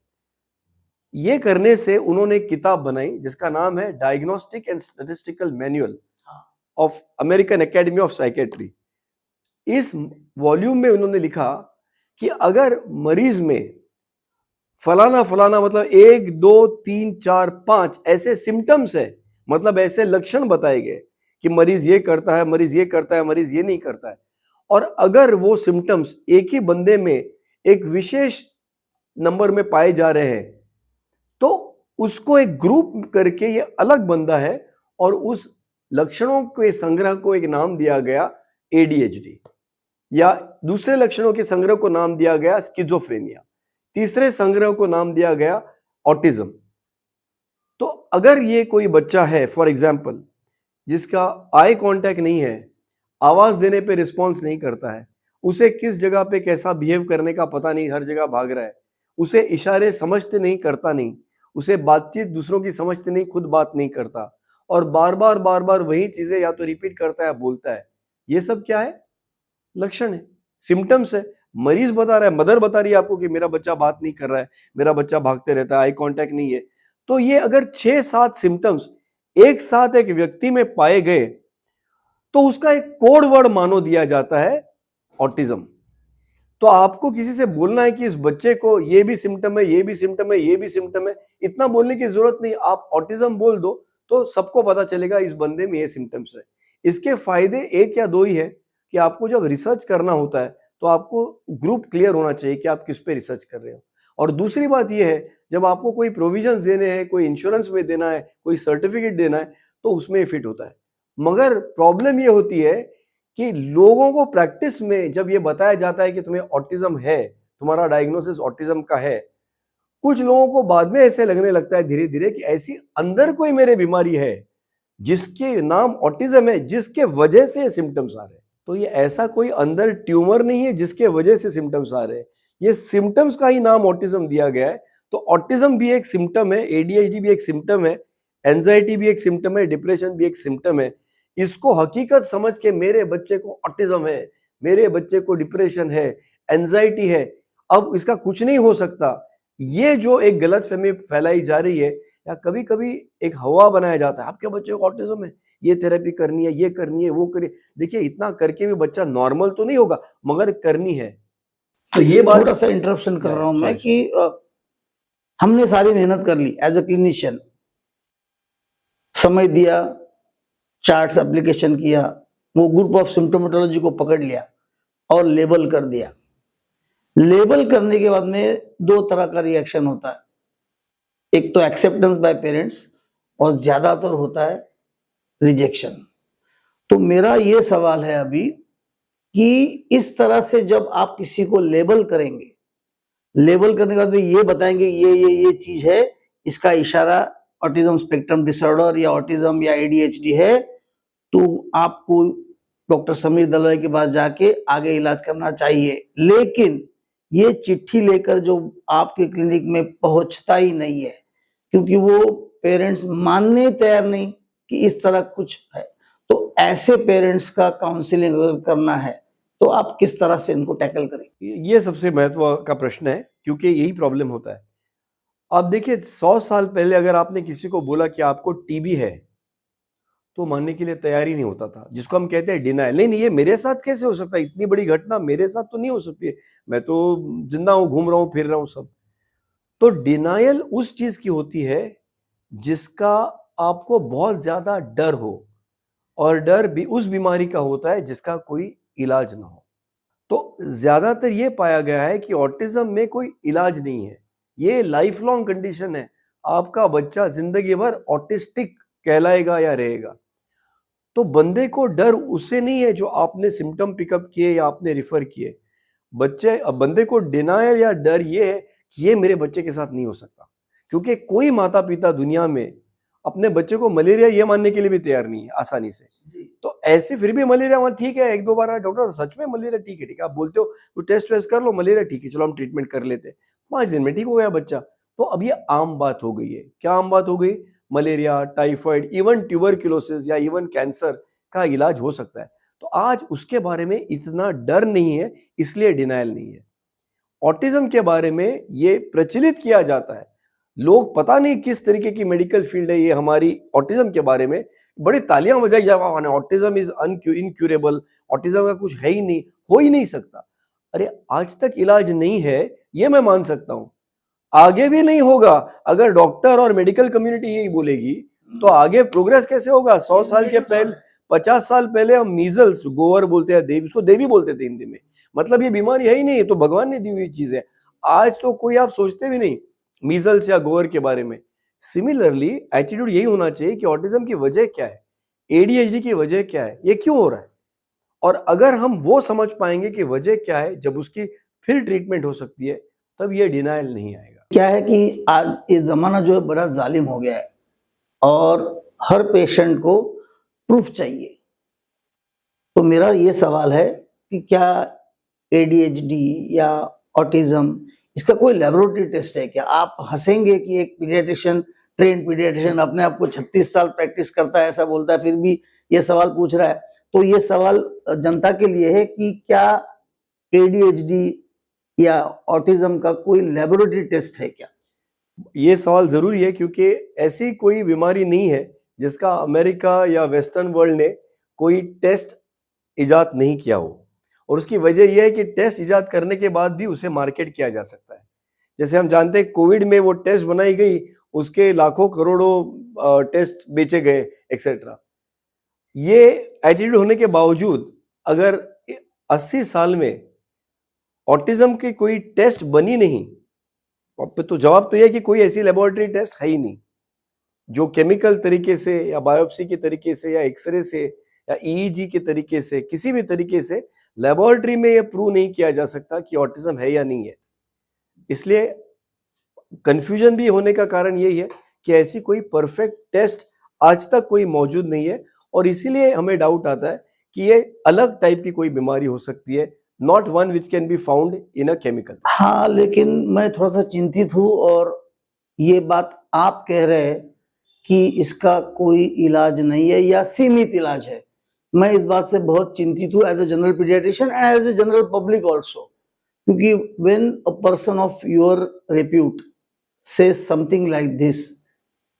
ये करने से उन्होंने एक किताब बनाई जिसका नाम है diagnostic and statistical manual of American academy of psychiatry. इस वॉल्यूम में उन्होंने लिखा कि अगर मरीज में फलाना फलाना मतलब 1 2 3 4 5 ऐसे सिम्टम्स है, मतलब ऐसे लक्षण बताए गए कि मरीज ये करता है, मरीज ये करता है, मरीज ये नहीं करता है, और अगर वो सिम्टम्स एक ही बंदे में एक विशेष नंबर में पाए जा रहे हैं तो उसको एक ग्रुप करके ये अलग बंदा है और उस लक्षणों के संग्रह को एक नाम दिया गया एडीएचडी, या दूसरे लक्षणों के संग्रह को नाम दिया गया स्किज़ोफ्रेनिया, तीसरे संग्रह को नाम दिया गया ऑटिज्म। तो अगर ये कोई बच्चा है फॉर एग्जाम्पल जिसका आई कांटेक्ट नहीं है, आवाज देने पे रिस्पॉन्स नहीं करता है, उसे किस जगह पे कैसा बिहेव करने का पता नहीं, हर जगह भाग रहा है, उसे इशारे समझते नहीं, करता नहीं, उसे बातचीत दूसरों की समझते नहीं, खुद बात नहीं करता, और बार बार वही चीजें या तो रिपीट करता है या बोलता है, ये सब क्या है? लक्षण है, सिम्टम्स है। मरीज बता रहा है, मदर बता रही है आपको कि मेरा बच्चा बात नहीं कर रहा है, मेरा बच्चा भागते रहता है, आई कांटेक्ट नहीं है। तो ये अगर 6-7 सिम्टम्स एक साथ एक व्यक्ति में पाए गए तो उसका एक कोड वर्ड मानो दिया जाता है ऑटिज्म। तो आपको किसी से बोलना है कि इस बच्चे को ये भी सिम्टम है, ये भी सिम्टम है, ये भी सिम्टम है, इतना बोलने की जरूरत नहीं, आप ऑटिज्म बोल दो तो सबको पता चलेगा इस बंदे में ये सिम्टम्स है। इसके फायदे एक या दो ही है कि आपको जब रिसर्च करना होता है तो आपको ग्रुप क्लियर होना चाहिए कि आप किस पे रिसर्च कर रहे हो, और दूसरी बात यह है जब आपको कोई प्रोविजंस देने हैं, कोई इंश्योरेंस में देना है, कोई सर्टिफिकेट देना है, तो उसमें फिट होता है। मगर प्रॉब्लम यह होती है कि लोगों को प्रैक्टिस में जब ये बताया जाता है कि तुम्हें ऑटिज्म है, तुम्हारा डायग्नोसिस ऑटिज्म का है, कुछ लोगों को बाद में ऐसे लगने लगता है धीरे धीरे कि ऐसी अंदर कोई मेरे बीमारी है जिसके नाम ऑटिज्म है, जिसके वजह से सिम्टम्स आ रहे हैं। तो ये ऐसा कोई अंदर ट्यूमर नहीं है जिसके वजह से सिम्टम्स आ रहे हैं, ये सिम्टम्स का ही नाम ऑटिज्म दिया गया है। तो ऑटिज्म भी एक सिम्टम है, एडीएचडी भी एक सिम्टम है, एंजाइटी भी एक सिम्टम है, डिप्रेशन भी एक सिम्टम है। इसको हकीकत समझ के मेरे बच्चे को ऑटिज्म है, मेरे बच्चे को डिप्रेशन है, एंजाइटी है, अब इसका कुछ नहीं हो सकता, ये जो एक गलतफहमी फैलाई जा रही है, या कभी कभी एक हवा बनाया जाता है आपके बच्चे को ऑटिज्म है, ये थेरेपी करनी है, ये करनी है, वो करिए। देखिए इतना करके भी बच्चा नॉर्मल तो नहीं होगा, मगर करनी है। तो ये बात थोड़ा सा इंटरप्शन कर रहा हूं मैं sorry, कि हमने सारी मेहनत कर ली एज अ क्लिनिशियन, समय दिया, चार्ट्स एप्लीकेशन किया, वो ग्रुप ऑफ सिम्टोमेटोलॉजी को पकड़ लिया और लेबल कर दिया। लेबल करने के बाद में दो तरह का रिएक्शन होता है, एक तो एक्सेप्टेंस बाय पेरेंट्स और ज्यादातर होता है रिजेक्शन। तो मेरा ये सवाल है अभी कि इस तरह से जब आप किसी को लेबल करेंगे, लेबल करने के बाद में ये बताएंगे ये चीज है, इसका इशारा ऑटिज्म स्पेक्ट्रम डिसऑर्डर या ऑटिज्म या एडीएचडी है, तो आपको डॉक्टर समीर दलवाई के पास जाके आगे इलाज करना चाहिए। लेकिन ये चिट्ठी लेकर जो आपके क्लिनिक में पहुंचता ही नहीं है, क्योंकि वो पेरेंट्स मानने तैयार नहीं कि इस तरह कुछ है। तो ऐसे पेरेंट्स का काउंसलिंग अगर करना है तो आप किस तरह से इनको टैकल करें? ये सबसे महत्व का प्रश्न है, क्योंकि यही प्रॉब्लम होता है। आप देखिए 100 साल पहले अगर आपने किसी को बोला कि आपको टीबी है, तो मानने के लिए तैयार ही नहीं होता था, जिसको हम कहते हैं डिनायल। नहीं, ये मेरे साथ कैसे हो सकता है, इतनी बड़ी घटना मेरे साथ तो नहीं हो सकती है, मैं तो जिंदा हूं, घूम रहा हूं, फिर रहा हूं सब। तो डिनायल उस चीज की होती है जिसका आपको बहुत ज्यादा डर हो, और डर भी उस बीमारी का होता है जिसका कोई इलाज ना हो। तो ज्यादातर ये पाया गया है कि ऑटिज्म में कोई इलाज नहीं है, ये लाइफ लॉन्ग कंडीशन है। आपका बच्चा जिंदगी भर ऑटिस्टिक कहलाएगा या रहेगा। तो बंदे को डर उससे नहीं है जो आपने सिम्टम पिकअप किए या आपने रिफर किए। बंदे को डिनायल या डर ये है कि ये मेरे बच्चे के साथ नहीं हो सकता, क्योंकि कोई माता पिता दुनिया में अपने बच्चे को मलेरिया ये मानने के लिए भी तैयार नहीं है आसानी से। तो ऐसे फिर भी मलेरिया वहां ठीक है, एक दो बार डॉक्टर सच में मलेरिया ठीक है, आप बोलते हो तो टेस्ट वेस्ट कर लो, मलेरिया ठीक है, चलो हम ट्रीटमेंट कर लेते हैं, 5 दिन में ठीक हो गया बच्चा। तो अब ये आम बात हो गई है। क्या आम बात हो गई? मलेरिया, टाइफाइड, इवन ट्यूबरक्लोसिस या इवन कैंसर का इलाज हो सकता है। तो आज उसके बारे में इतना डर नहीं है, इसलिए डिनायल नहीं है। ऑटिज्म के बारे में ये प्रचलित किया जाता है, लोग पता नहीं किस तरीके की मेडिकल फील्ड है ये हमारी ऑटिज्म के बारे में बड़ी तालियां बजाई जा रहा है, ऑटिज्म इज इनक्यूरेबल, ऑटिज्म का कुछ है ही नहीं, हो ही नहीं सकता। अरे आज तक इलाज नहीं है, ये मैं मान सकता हूं, आगे भी नहीं होगा। अगर डॉक्टर और मेडिकल कम्युनिटी यही बोलेगी तो आगे प्रोग्रेस कैसे होगा? 100 साल के पहले, 50 साल पहले हम मीजल्स, गोवर बोलते हैं, देवी, उसको देवी बोलते थे हिंदी में, मतलब ये बीमारी है ही नहीं, तो भगवान ने दी हुई चीज है। आज तो कोई आप सोचते भी नहीं मीजल्स या गोवर के बारे में। सिमिलरली एटीट्यूड यही होना चाहिए कि ऑटिज्म की वजह क्या है, एडीएचडी की वजह क्या है, ये क्यों हो रहा है। और अगर हम वो समझ पाएंगे कि वजह क्या है, जब उसकी फिर ट्रीटमेंट हो सकती है, तब ये डिनायल नहीं आएगा। क्या है कि आज ये जमाना जो है बड़ा जालिम हो गया है और हर पेशेंट को प्रूफ चाहिए। तो मेरा ये सवाल है कि क्या एडीएचडी या ऑटिज्म, इसका कोई लेबोरेटरी टेस्ट है क्या? आप हंसेंगे कि एक पीडियाट्रिशियन, ट्रेन पीडियाट्रिशियन अपने आप को 36 साल प्रैक्टिस करता है ऐसा बोलता है, फिर भी ये सवाल पूछ रहा है। तो ये सवाल जनता के लिए है कि क्या एडीएचडी या ऑटिज्म का कोई लेबोरेटरी टेस्ट है क्या? ये सवाल जरूरी है, क्योंकि ऐसी कोई बीमारी नहीं है जिसका अमेरिका या वेस्टर्न वर्ल्ड ने कोई टेस्ट इजाद नहीं किया हो। और उसकी वजह यह है कि टेस्ट इजाद करने के बाद भी उसे मार्केट किया जा सकता है। जैसे हम जानते हैं कोविड में वो टेस्ट बनाई गई, उसके लाखों करोड़ों टेस्ट बेचे गए एक्सेट्रा। ये एटीट्यूड होने के बावजूद अगर 80 साल में ऑटिज्म की कोई टेस्ट बनी नहीं, तो जवाब तो यह है कि कोई ऐसी लेबोरेटरी टेस्ट है ही नहीं जो केमिकल तरीके से या बायोप्सी के तरीके से या एक्सरे से या ईईजी के तरीके से, किसी भी तरीके से लेबोरेटरी में यह प्रूव नहीं किया जा सकता कि ऑटिज्म है या नहीं है। इसलिए कंफ्यूजन भी होने का कारण यही है कि ऐसी कोई परफेक्ट टेस्ट आज तक कोई मौजूद नहीं है, और इसीलिए हमें डाउट आता है कि ये अलग टाइप की कोई बीमारी हो सकती है, not one which can be found in a chemical. हाँ, लेकिन मैं थोड़ा सा चिंतित हूँ, और ये बात आप कह रहे हैं कि इसका कोई इलाज नहीं है या सीमित इलाज है। मैं इस बात से बहुत चिंतित हूँ as a general paediatrician and as a general public also, क्योंकि when a person of your repute say something like this,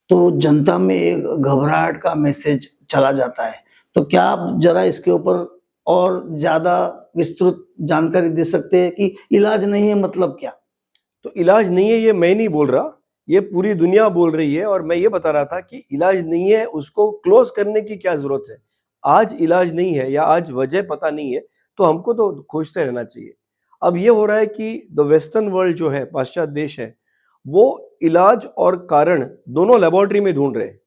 तो जनता में एक घबराहट का मैसेज चला जाता है। तो क्या आप जरा इसके ऊपर और ज्यादा विस्तृत जानकारी दे सकते हैं कि इलाज नहीं है मतलब क्या? तो इलाज नहीं है ये मैं नहीं बोल रहा, ये पूरी दुनिया बोल रही है, और मैं ये बता रहा था कि इलाज नहीं है, उसको क्लोज करने की क्या जरूरत है। आज इलाज नहीं है या आज वजह पता नहीं है, तो हमको तो खोजते रहना चाहिए। अब ये हो रहा है कि द वेस्टर्न वर्ल्ड जो है, पाश्चात्य देश है, वो इलाज और कारण दोनों लेबोरेटरी में ढूंढ रहे हैं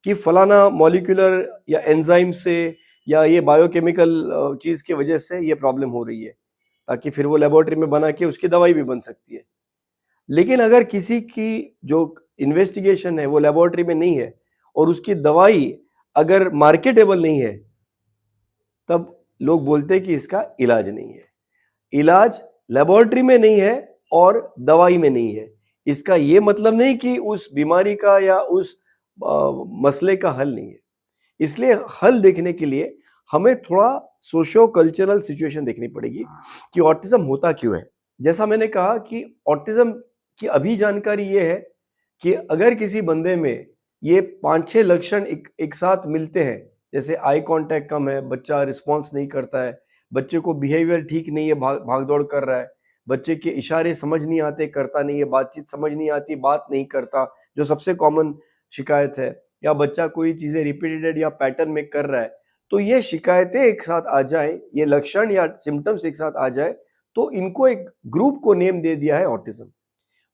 कि फलाना मॉलिक्यूलर या एंजाइम से या ये बायोकेमिकल चीज की वजह से ये प्रॉब्लम हो रही है, ताकि फिर वो लेबोरेटरी में बना के उसकी दवाई भी बन सकती है। लेकिन अगर किसी की जो इन्वेस्टिगेशन है वो लेबोरेटरी में नहीं है और उसकी दवाई अगर मार्केटेबल नहीं है, तब लोग बोलते हैं कि इसका इलाज नहीं है। इलाज लेबोरेटरी में नहीं है और दवाई में नहीं है, इसका ये मतलब नहीं कि उस बीमारी का या उस मसले का हल नहीं है। इसलिए हल देखने के लिए हमें थोड़ा सोशियो कल्चरल सिचुएशन देखनी पड़ेगी कि ऑटिज्म होता क्यों है। जैसा मैंने कहा कि ऑटिज्म की अभी जानकारी ये है कि अगर किसी बंदे में ये 5-6 लक्षण एक साथ मिलते हैं, जैसे आई कांटेक्ट कम है, बच्चा रिस्पॉन्स नहीं करता है, बच्चे को बिहेवियर ठीक नहीं है, भाग दौड़ कर रहा है, बच्चे के इशारे समझ नहीं आते, करता नहीं है, बातचीत समझ नहीं आती, बात नहीं करता, जो सबसे कॉमन शिकायत है, या बच्चा कोई चीजें रिपीटेड या पैटर्न में कर रहा है, तो ये शिकायतें एक साथ आ जाए, ये लक्षण या सिम्टम्स एक साथ आ जाए, तो इनको एक ग्रुप को नेम दे दिया है ऑटिज्म।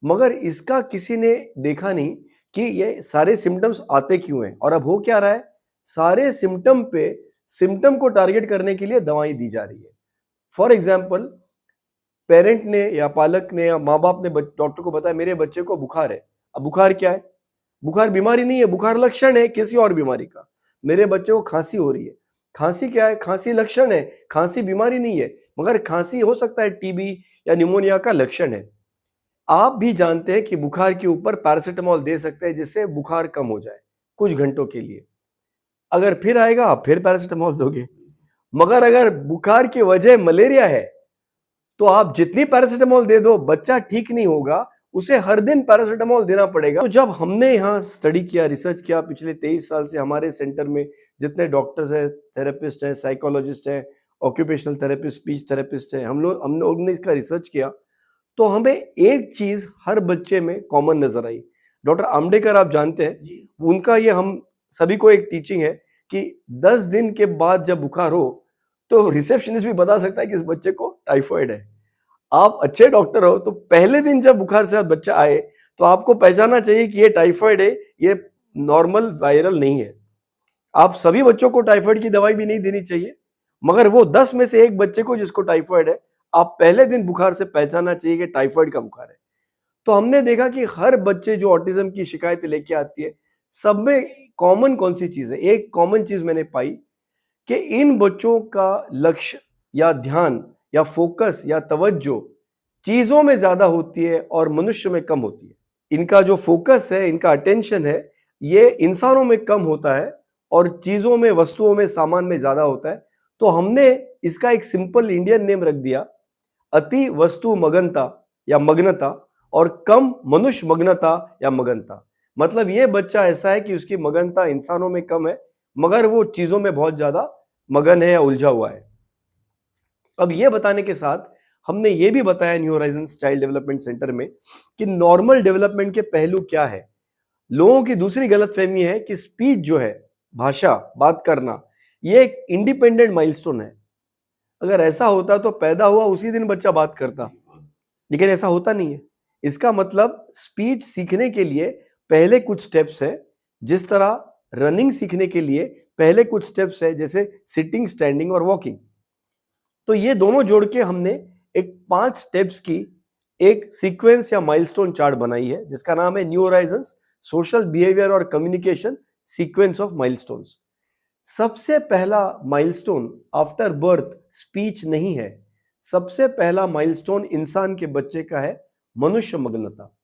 मगर इसका किसी ने देखा नहीं कि ये सारे सिम्टम्स आते क्यों हैं, और अब हो क्या रहा है, सारे सिम्टम पे सिम्टम को टारगेट करने के लिए दवाएं दी जा रही है। फॉर एग्जाम्पल, पेरेंट ने या पालक ने या माँ बाप ने डॉक्टर को बताया मेरे बच्चे को बुखार है। अब बुखार क्या है? बुखार बीमारी नहीं है, बुखार लक्षण है किसी और बीमारी का। मेरे बच्चे को खांसी हो रही है, खांसी क्या है? खांसी लक्षण है, खांसी बीमारी नहीं है, मगर खांसी हो सकता है टीबी या निमोनिया का लक्षण है। आप भी जानते हैं कि बुखार के ऊपर पैरासिटामोल दे सकते हैं जिससे बुखार कम हो जाए कुछ घंटों के लिए। अगर फिर आएगा आप फिर पैरासिटामोल दोगे। मगर अगर बुखार की वजह मलेरिया है तो आप जितनी पैरासिटामोल दे दो, बच्चा ठीक नहीं होगा, उसे हर दिन पैरासिटामोल देना पड़ेगा। तो जब हमने यहाँ स्टडी किया, रिसर्च किया, पिछले 23 साल से हमारे सेंटर में जितने डॉक्टर्स हैं, थेरेपिस्ट हैं, साइकोलॉजिस्ट हैं, ऑक्यूपेशनल थेरेपिस्ट, स्पीच थेरेपिस्ट हैं, हमने इसका रिसर्च किया, तो हमें एक चीज हर बच्चे में कॉमन नजर आई। डॉक्टर आमडेकर आप जानते हैं, उनका ये हम सभी को एक टीचिंग है कि 10 दिन के बाद जब बुखार हो तो रिसेप्शनिस्ट भी बता सकता है कि इस बच्चे को टाइफाइड है। आप अच्छे डॉक्टर हो तो पहले दिन जब बुखार से बच्चा आए तो आपको पहचानना चाहिए कि ये टाइफाइड है, ये नॉर्मल वायरल नहीं है। आप सभी बच्चों को टाइफाइड की दवाई भी नहीं देनी चाहिए, मगर वो 10 में से एक बच्चे को जिसको टाइफाइड है, आप पहले दिन बुखार से पहचानना चाहिए कि टाइफाइड का बुखार है। तो हमने देखा कि हर बच्चे जो ऑटिज्म की शिकायत लेके आती है, सब में कॉमन कौन सी चीज है? एक कॉमन चीज मैंने पाई कि इन बच्चों का लक्ष्य या ध्यान या फोकस या तवज्जो चीजों में ज्यादा होती है और मनुष्य में कम होती है। इनका जो फोकस है, इनका अटेंशन है, ये इंसानों में कम होता है और चीजों में, वस्तुओं में, सामान में ज्यादा होता है। तो हमने इसका एक सिंपल इंडियन नेम रख दिया, अति वस्तु मगनता या मग्नता और कम मनुष्य मग्नता या मगनता। मतलब ये बच्चा ऐसा है कि उसकी मगनता इंसानों में कम है, मगर वो चीजों में बहुत ज्यादा मगन है या उलझा हुआ है। अब ये बताने के साथ हमने ये भी बताया new Horizons Child Development centre में कि नॉर्मल डेवलपमेंट के पहलू क्या है। लोगों की दूसरी गलतफहमी है कि स्पीच जो है, भाषा, बात करना, ये एक इंडिपेंडेंट माइलस्टोन है। अगर ऐसा होता तो पैदा हुआ उसी दिन बच्चा बात करता, लेकिन ऐसा होता नहीं है। इसका मतलब स्पीच सीखने के लिए पहले कुछ स्टेप्स है, जिस तरह रनिंग सीखने के लिए पहले कुछ स्टेप्स है, जैसे सिटिंग, स्टैंडिंग और वॉकिंग। तो ये दोनों जोड़ के हमने एक 5 स्टेप्स की एक सीक्वेंस या माइलस्टोन चार्ट बनाई है, जिसका नाम है न्यू होराइजन्स सोशल बिहेवियर और कम्युनिकेशन सीक्वेंस ऑफ माइलस्टोन्स। सबसे पहला माइलस्टोन आफ्टर बर्थ स्पीच नहीं है, सबसे पहला माइलस्टोन इंसान के बच्चे का है मनुष्य मग्नता।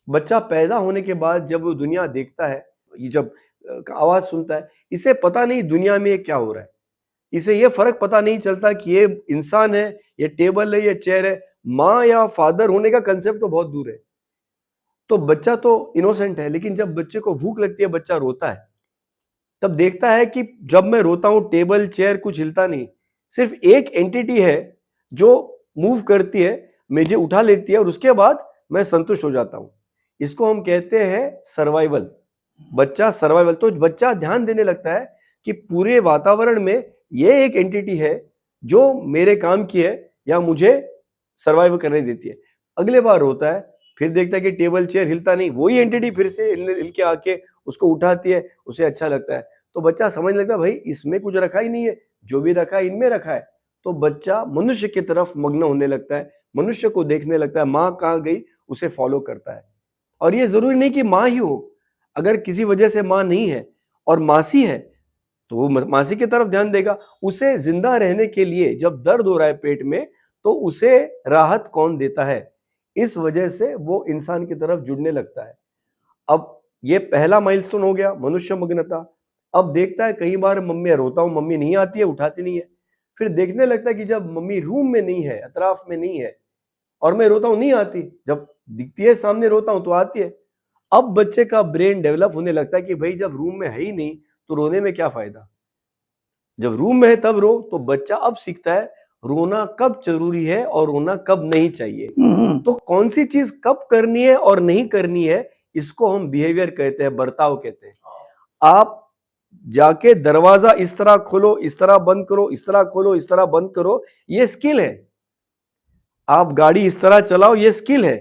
बच्चा पैदा होने के बाद जब वो दुनिया देखता है, ये जब आवाज सुनता है, इसे पता नहीं दुनिया में क्या हो रहा है, इसे ये फर्क पता नहीं चलता कि ये इंसान है, ये टेबल है, ये चेयर है। माँ या फादर होने का कंसेप्ट तो बहुत दूर है। तो बच्चा तो इनोसेंट है, लेकिन जब बच्चे को भूख लगती है, बच्चा रोता है, तब देखता है कि जब मैं रोता हूं टेबल चेयर कुछ हिलता नहीं, सिर्फ एक एंटिटी है जो मूव करती है, मुझे उठा लेती है और उसके बाद मैं संतुष्ट हो जाता हूं। इसको हम कहते हैं सर्वाइवल। बच्चा सर्वाइवल, तो बच्चा ध्यान देने लगता है कि पूरे वातावरण में ये एक एंटिटी है जो मेरे काम की है या मुझे सर्वाइव करने देती है। अगले बार रोता है, फिर देखता है कि टेबल चेयर हिलता नहीं, वही एंटिटी फिर से हिल के आके उसको उठाती है, उसे अच्छा लगता है। तो बच्चा समझने लगता है भाई इसमें कुछ रखा ही नहीं है, जो भी रखा है इनमें रखा है। तो बच्चा मनुष्य की तरफ मग्न होने लगता है, मनुष्य को देखने लगता है, माँ कहाँ गई उसे फॉलो करता है। और ये जरूरी नहीं कि माँ ही हो, अगर किसी वजह से माँ नहीं है और मासी है तो वो मासी की तरफ ध्यान देगा। उसे जिंदा रहने के लिए जब दर्द हो रहा है पेट में, तो उसे राहत कौन देता है, इस वजह से वो इंसान की तरफ जुड़ने लगता है। अब ये पहला माइलस्टोन हो गया, मनुष्य मग्नता। अब देखता है कई बार मम्मी रोता हूं, मम्मी नहीं आती है, उठाती नहीं है। फिर देखने लगता है कि जब मम्मी रूम में नहीं है, अतराफ में नहीं है, और मैं रोता हूं नहीं आती, जब दिखती है सामने रोता हूं तो आती है। अब बच्चे का ब्रेन डेवलप होने लगता है कि भाई जब रूम में है ही नहीं तो रोने में क्या फायदा, जब रूम में है तब रो। तो बच्चा अब सीखता है रोना कब जरूरी है और रोना कब नहीं चाहिए। तो कौन सी चीज कब करनी है और नहीं करनी है, इसको हम बिहेवियर कहते हैं, बर्ताव कहते हैं। आप जाके दरवाजा इस तरह खोलो, इस तरह बंद करो, इस तरह खोलो, इस तरह बंद करो, ये स्किल है। आप गाड़ी इस तरह चलाओ, ये स्किल है।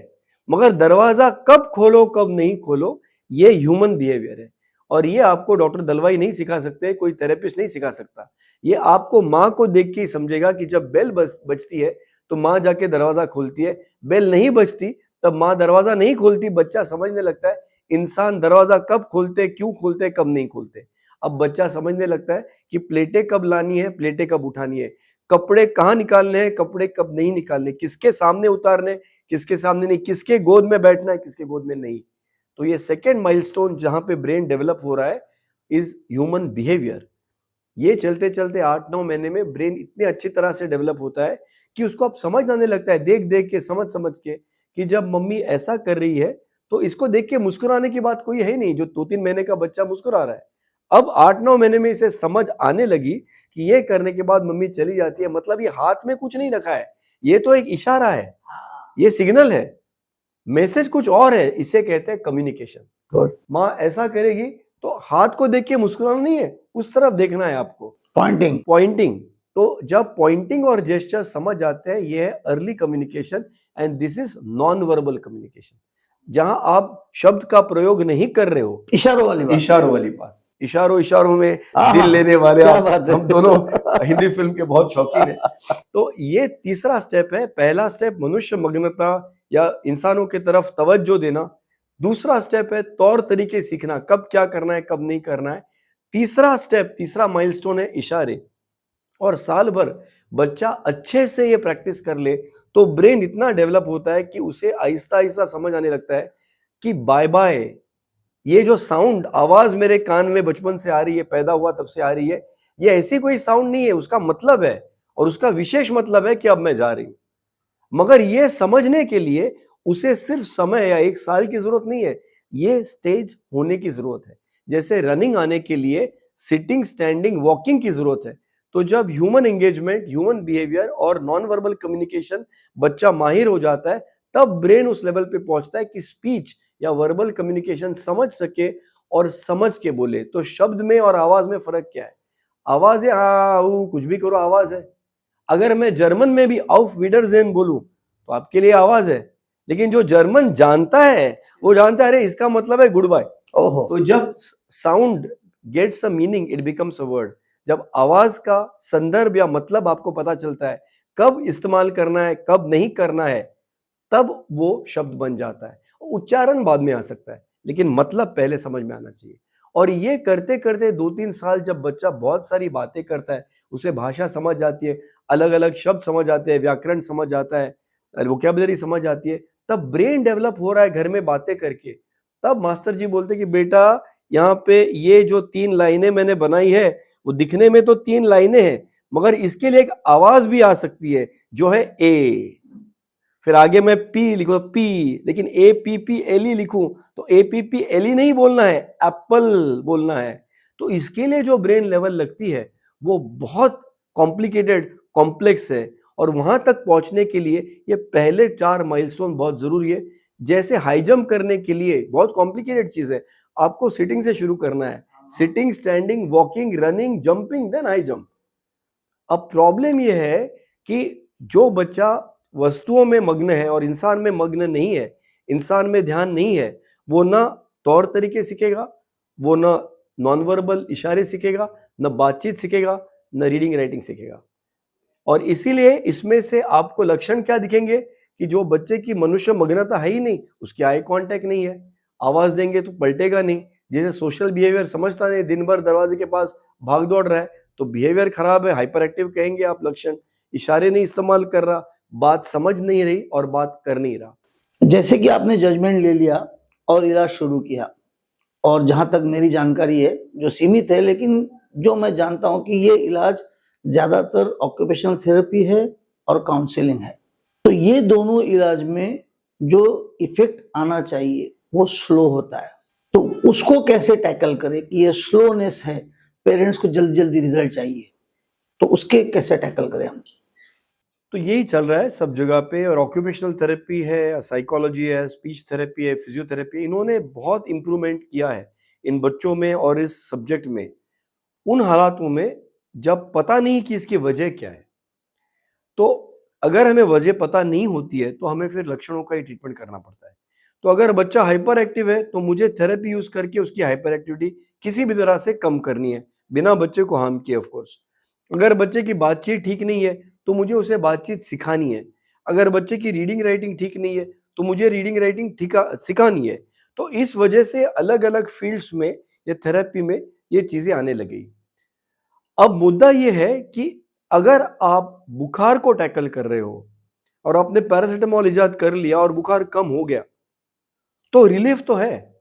मगर दरवाजा कब खोलो कब नहीं खोलो, ये ह्यूमन बिहेवियर है। और ये आपको डॉक्टर दलवाई नहीं सिखा सकते, कोई थेरेपिस्ट नहीं सिखा सकता। ये आपको माँ को देख के ही समझेगा कि जब बेल बजती है तो माँ जाके दरवाजा खोलती है, बेल नहीं बजती तब माँ दरवाजा नहीं खोलती। बच्चा समझने लगता है इंसान दरवाजा कब खोलते, क्यों खोलते, कब नहीं खोलते। अब बच्चा समझने लगता है कि प्लेटें कब लानी है, प्लेटें कब उठानी है, कपड़े कहाँ निकालने हैं, कपड़े कब नहीं निकालने, किसके सामने उतारने, किसके सामने नहीं, किसके गोद में बैठना है, किसके गोद में नहीं। तो ये सेकेंड माइलस्टोन जहां पे ब्रेन डेवलप हो रहा है इज ह्यूमन बिहेवियर। ये चलते चलते 8-9 महीने में ब्रेन इतनी अच्छी तरह से डेवलप होता है कि उसको अब समझ आने लगता है, देख देख के, समझ समझ के, कि जब मम्मी ऐसा कर रही है तो इसको देख के मुस्कुराने की बात कोई है नहीं। जो 2-3 महीने का बच्चा मुस्कुरा रहा है, अब 8-9 महीने में इसे समझ आने लगी कि ये करने के बाद मम्मी चली जाती है, मतलब ये हाथ में कुछ नहीं रखा है, ये तो एक इशारा है, ये सिग्नल है, मैसेज कुछ और है। इसे कहते हैं कम्युनिकेशन। माँ ऐसा करेगी तो हाथ को देख के मुस्कुराना नहीं है, उस तरफ देखना है आपको, पॉइंटिंग। तो जब पॉइंटिंग और जेस्चर समझ जाते हैं, ये है early communication and this is non verbal communication, जहां आप शब्द का प्रयोग नहीं कर रहे हो, इशारों वाली बात। इशारों में दिल लेने वाले हम दोनों हिंदी फिल्म के बहुत शौकीन हैं। तो ये तीसरा स्टेप है। पहला स्टेप मनुष्य मग्नता या इंसानों की तरफ तवज्जो देना। दूसरा स्टेप है तौर तरीके सीखना, कब क्या करना है, कब नहीं करना है। तीसरा स्टेप, तीसरा माइलस्टोन है इशारे। और साल भर बच्चा अच्छे से ये प्रैक्टिस कर ले तो ब्रेन इतना डेवलप होता है कि उसे आहिस्ता आहिस्ता समझ आने लगता है कि बाय बाय, ये जो साउंड, आवाज मेरे कान में बचपन से आ रही है, पैदा हुआ तब से आ रही है, ये ऐसी कोई साउंड नहीं है, उसका मतलब है और उसका विशेष मतलब है कि अब मैं जा रही हूं। मगर ये समझने के लिए उसे सिर्फ समय या 1 साल की जरूरत नहीं है, ये स्टेज होने की जरूरत है। जैसे रनिंग आने के लिए सिटिंग, स्टैंडिंग, वॉकिंग की जरूरत है। तो जब ह्यूमन एंगेजमेंट, ह्यूमन बिहेवियर और नॉन वर्बल कम्युनिकेशन बच्चा माहिर हो जाता है, तब ब्रेन उस लेवल पे पहुंचता है कि स्पीच या वर्बल कम्युनिकेशन समझ सके और समझ के बोले। तो शब्द में और आवाज में फर्क क्या है? आवाज है कुछ भी करो आवाज है। अगर मैं जर्मन में भी ऑफ विडरजेन बोलूं तो आपके लिए आवाज है, लेकिन जो जर्मन जानता है वो जानता है अरे इसका मतलब है गुड बाय। तो जब sound gets a meaning it becomes a word. जब आवाज का संदर्भ या मतलब आपको पता चलता है, कब इस्तेमाल करना है, कब नहीं करना है, तब वो शब्द बन जाता है। उच्चारण बाद में आ सकता है, लेकिन मतलब पहले समझ में आना चाहिए। और ये करते करते 2-3 साल जब बच्चा बहुत सारी बातें करता है, उसे भाषा समझ आती है, अलग अलग शब्द समझ आते हैं, व्याकरण समझ आता है, वोकेबलरी समझ आती है, तब ब्रेन डेवलप हो रहा है घर में बातें करके। तब मास्टर जी बोलते हैं कि बेटा यहाँ पे ये जो 3 लाइनें मैंने बनाई है वो दिखने में तो 3 लाइनें हैं, मगर इसके लिए एक आवाज भी आ सकती है जो है ए। फिर आगे मैं पी लिखूं पी, लेकिन A P P L E लिखूं तो A P P L E नहीं बोलना है, एप्पल बोलना है। तो इसके लिए जो ब्रेन लेवल लगती है वो बहुत कॉम्प्लिकेटेड कॉम्प्लेक्स है, और वहां तक पहुंचने के लिए ये पहले 4 माइलस्टोन बहुत जरूरी है। जैसे हाई जंप करने के लिए बहुत कॉम्प्लिकेटेड चीज है, आपको सिटिंग से शुरू करना है, sitting, standing, walking, running, jumping, then high jump. अब प्रॉब्लम यह है कि जो बच्चा वस्तुओं में मग्न है और इंसान में मग्न नहीं है, इंसान में ध्यान नहीं है, वो ना तौर तरीके सीखेगा, वो ना नॉन वर्बल इशारे सीखेगा, न बातचीत सीखेगा, न रीडिंग राइटिंग सीखेगा। और इसीलिए इसमें से आपको लक्षण क्या दिखेंगे कि जो बच्चे की मनुष्य मग्नता है ही नहीं, उसकी आई कांटेक्ट नहीं है, आवाज देंगे तो पलटेगा नहीं, जैसे सोशल बिहेवियर समझता नहीं, दिन भर दरवाजे के पास भाग दौड़ रहा है तो बिहेवियर खराब है, हाइपर एक्टिव कहेंगे आप लक्षण, इशारे नहीं इस्तेमाल कर रहा, बात समझ नहीं रही और बात कर नहीं रहा। जैसे कि आपने जजमेंट ले लिया और इलाज शुरू किया, और जहां तक मेरी जानकारी है जो सीमित है, लेकिन जो मैं जानता हूं कि ये इलाज ज्यादातर ऑक्यूपेशनल थेरेपी है और काउंसलिंग है, तो ये दोनों इलाज में जो इफेक्ट आना चाहिए वो स्लो होता है। तो उसको कैसे टैकल करें कि ये स्लोनेस है, पेरेंट्स को जल्दी जल्दी रिजल्ट चाहिए, तो उसके कैसे टैकल करें हम? तो यही चल रहा है सब जगह पे, और ऑक्यूपेशनल थेरेपी है, साइकोलॉजी है, स्पीच थेरेपी है, फिजियोथेरेपी, इन्होंने बहुत इंप्रूवमेंट किया है इन बच्चों में और इस सब्जेक्ट में उन हालातों में जब पता नहीं कि इसकी वजह क्या है। तो अगर हमें वजह पता नहीं होती है तो हमें फिर लक्षणों का ही ट्रीटमेंट करना पड़ता है। तो अगर बच्चा हाइपर एक्टिव है तो मुझे थेरेपी यूज करके उसकी हाइपर एक्टिविटी किसी भी तरह से कम करनी है, बिना बच्चे को हार्म किए ऑफ कोर्स। अगर बच्चे की बातचीत ठीक नहीं है तो मुझे उसे बातचीत सिखानी है। अगर बच्चे की रीडिंग राइटिंग ठीक नहीं है तो मुझे रीडिंग राइटिंग सिखानी है। तो इस वजह से अलग अलग फील्ड्स में या थेरेपी में ये चीजें आने लगी। अब मुद्दा ये है कि अगर आप बुखार को टैकल कर रहे हो और आपने पैरासिटामोल इजाद कर लिया और बुखार कम हो गया तो रिलीफ तो है,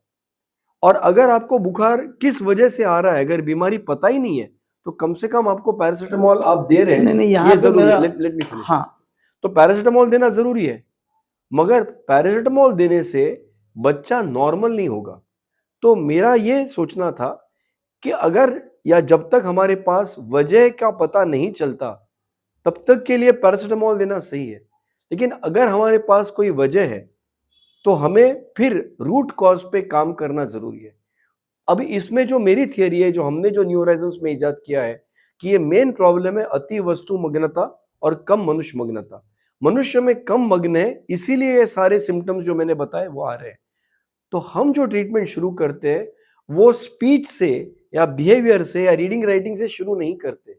और अगर आपको बुखार किस वजह से आ रहा है, अगर बीमारी पता ही नहीं है, तो कम से कम आपको पैरासिटामोल आप दे रहे हैं, नहीं, यहाँ ये पे जरूरी मेरा- है। Let me finish. हाँ, तो पैरासिटामोल देना जरूरी है, मगर पैरासिटामोल देने से बच्चा नॉर्मल नहीं होगा। तो मेरा ये सोचना था कि अगर या जब तक हमारे पास वजह का पता नहीं चलता तब तक के लिए पैरासिटामोल देना सही है, लेकिन अगर हमारे पास कोई वजह है तो हमें फिर रूट कॉज पे काम करना जरूरी है। अब इसमें जो मेरी थियरी है, जो हमने जो न्यूरोराइजम्स में इजाद किया है, कि ये मेन प्रॉब्लम है अति वस्तु मग्नता और कम मनुष्य मग्नता। मनुष्य में कम मग्न है, इसीलिए ये सारे सिम्टम्स जो मैंने बताए वो आ रहे हैं। तो हम जो ट्रीटमेंट शुरू करते हैं वो स्पीच से या बिहेवियर से या रीडिंग राइटिंग से शुरू नहीं करते,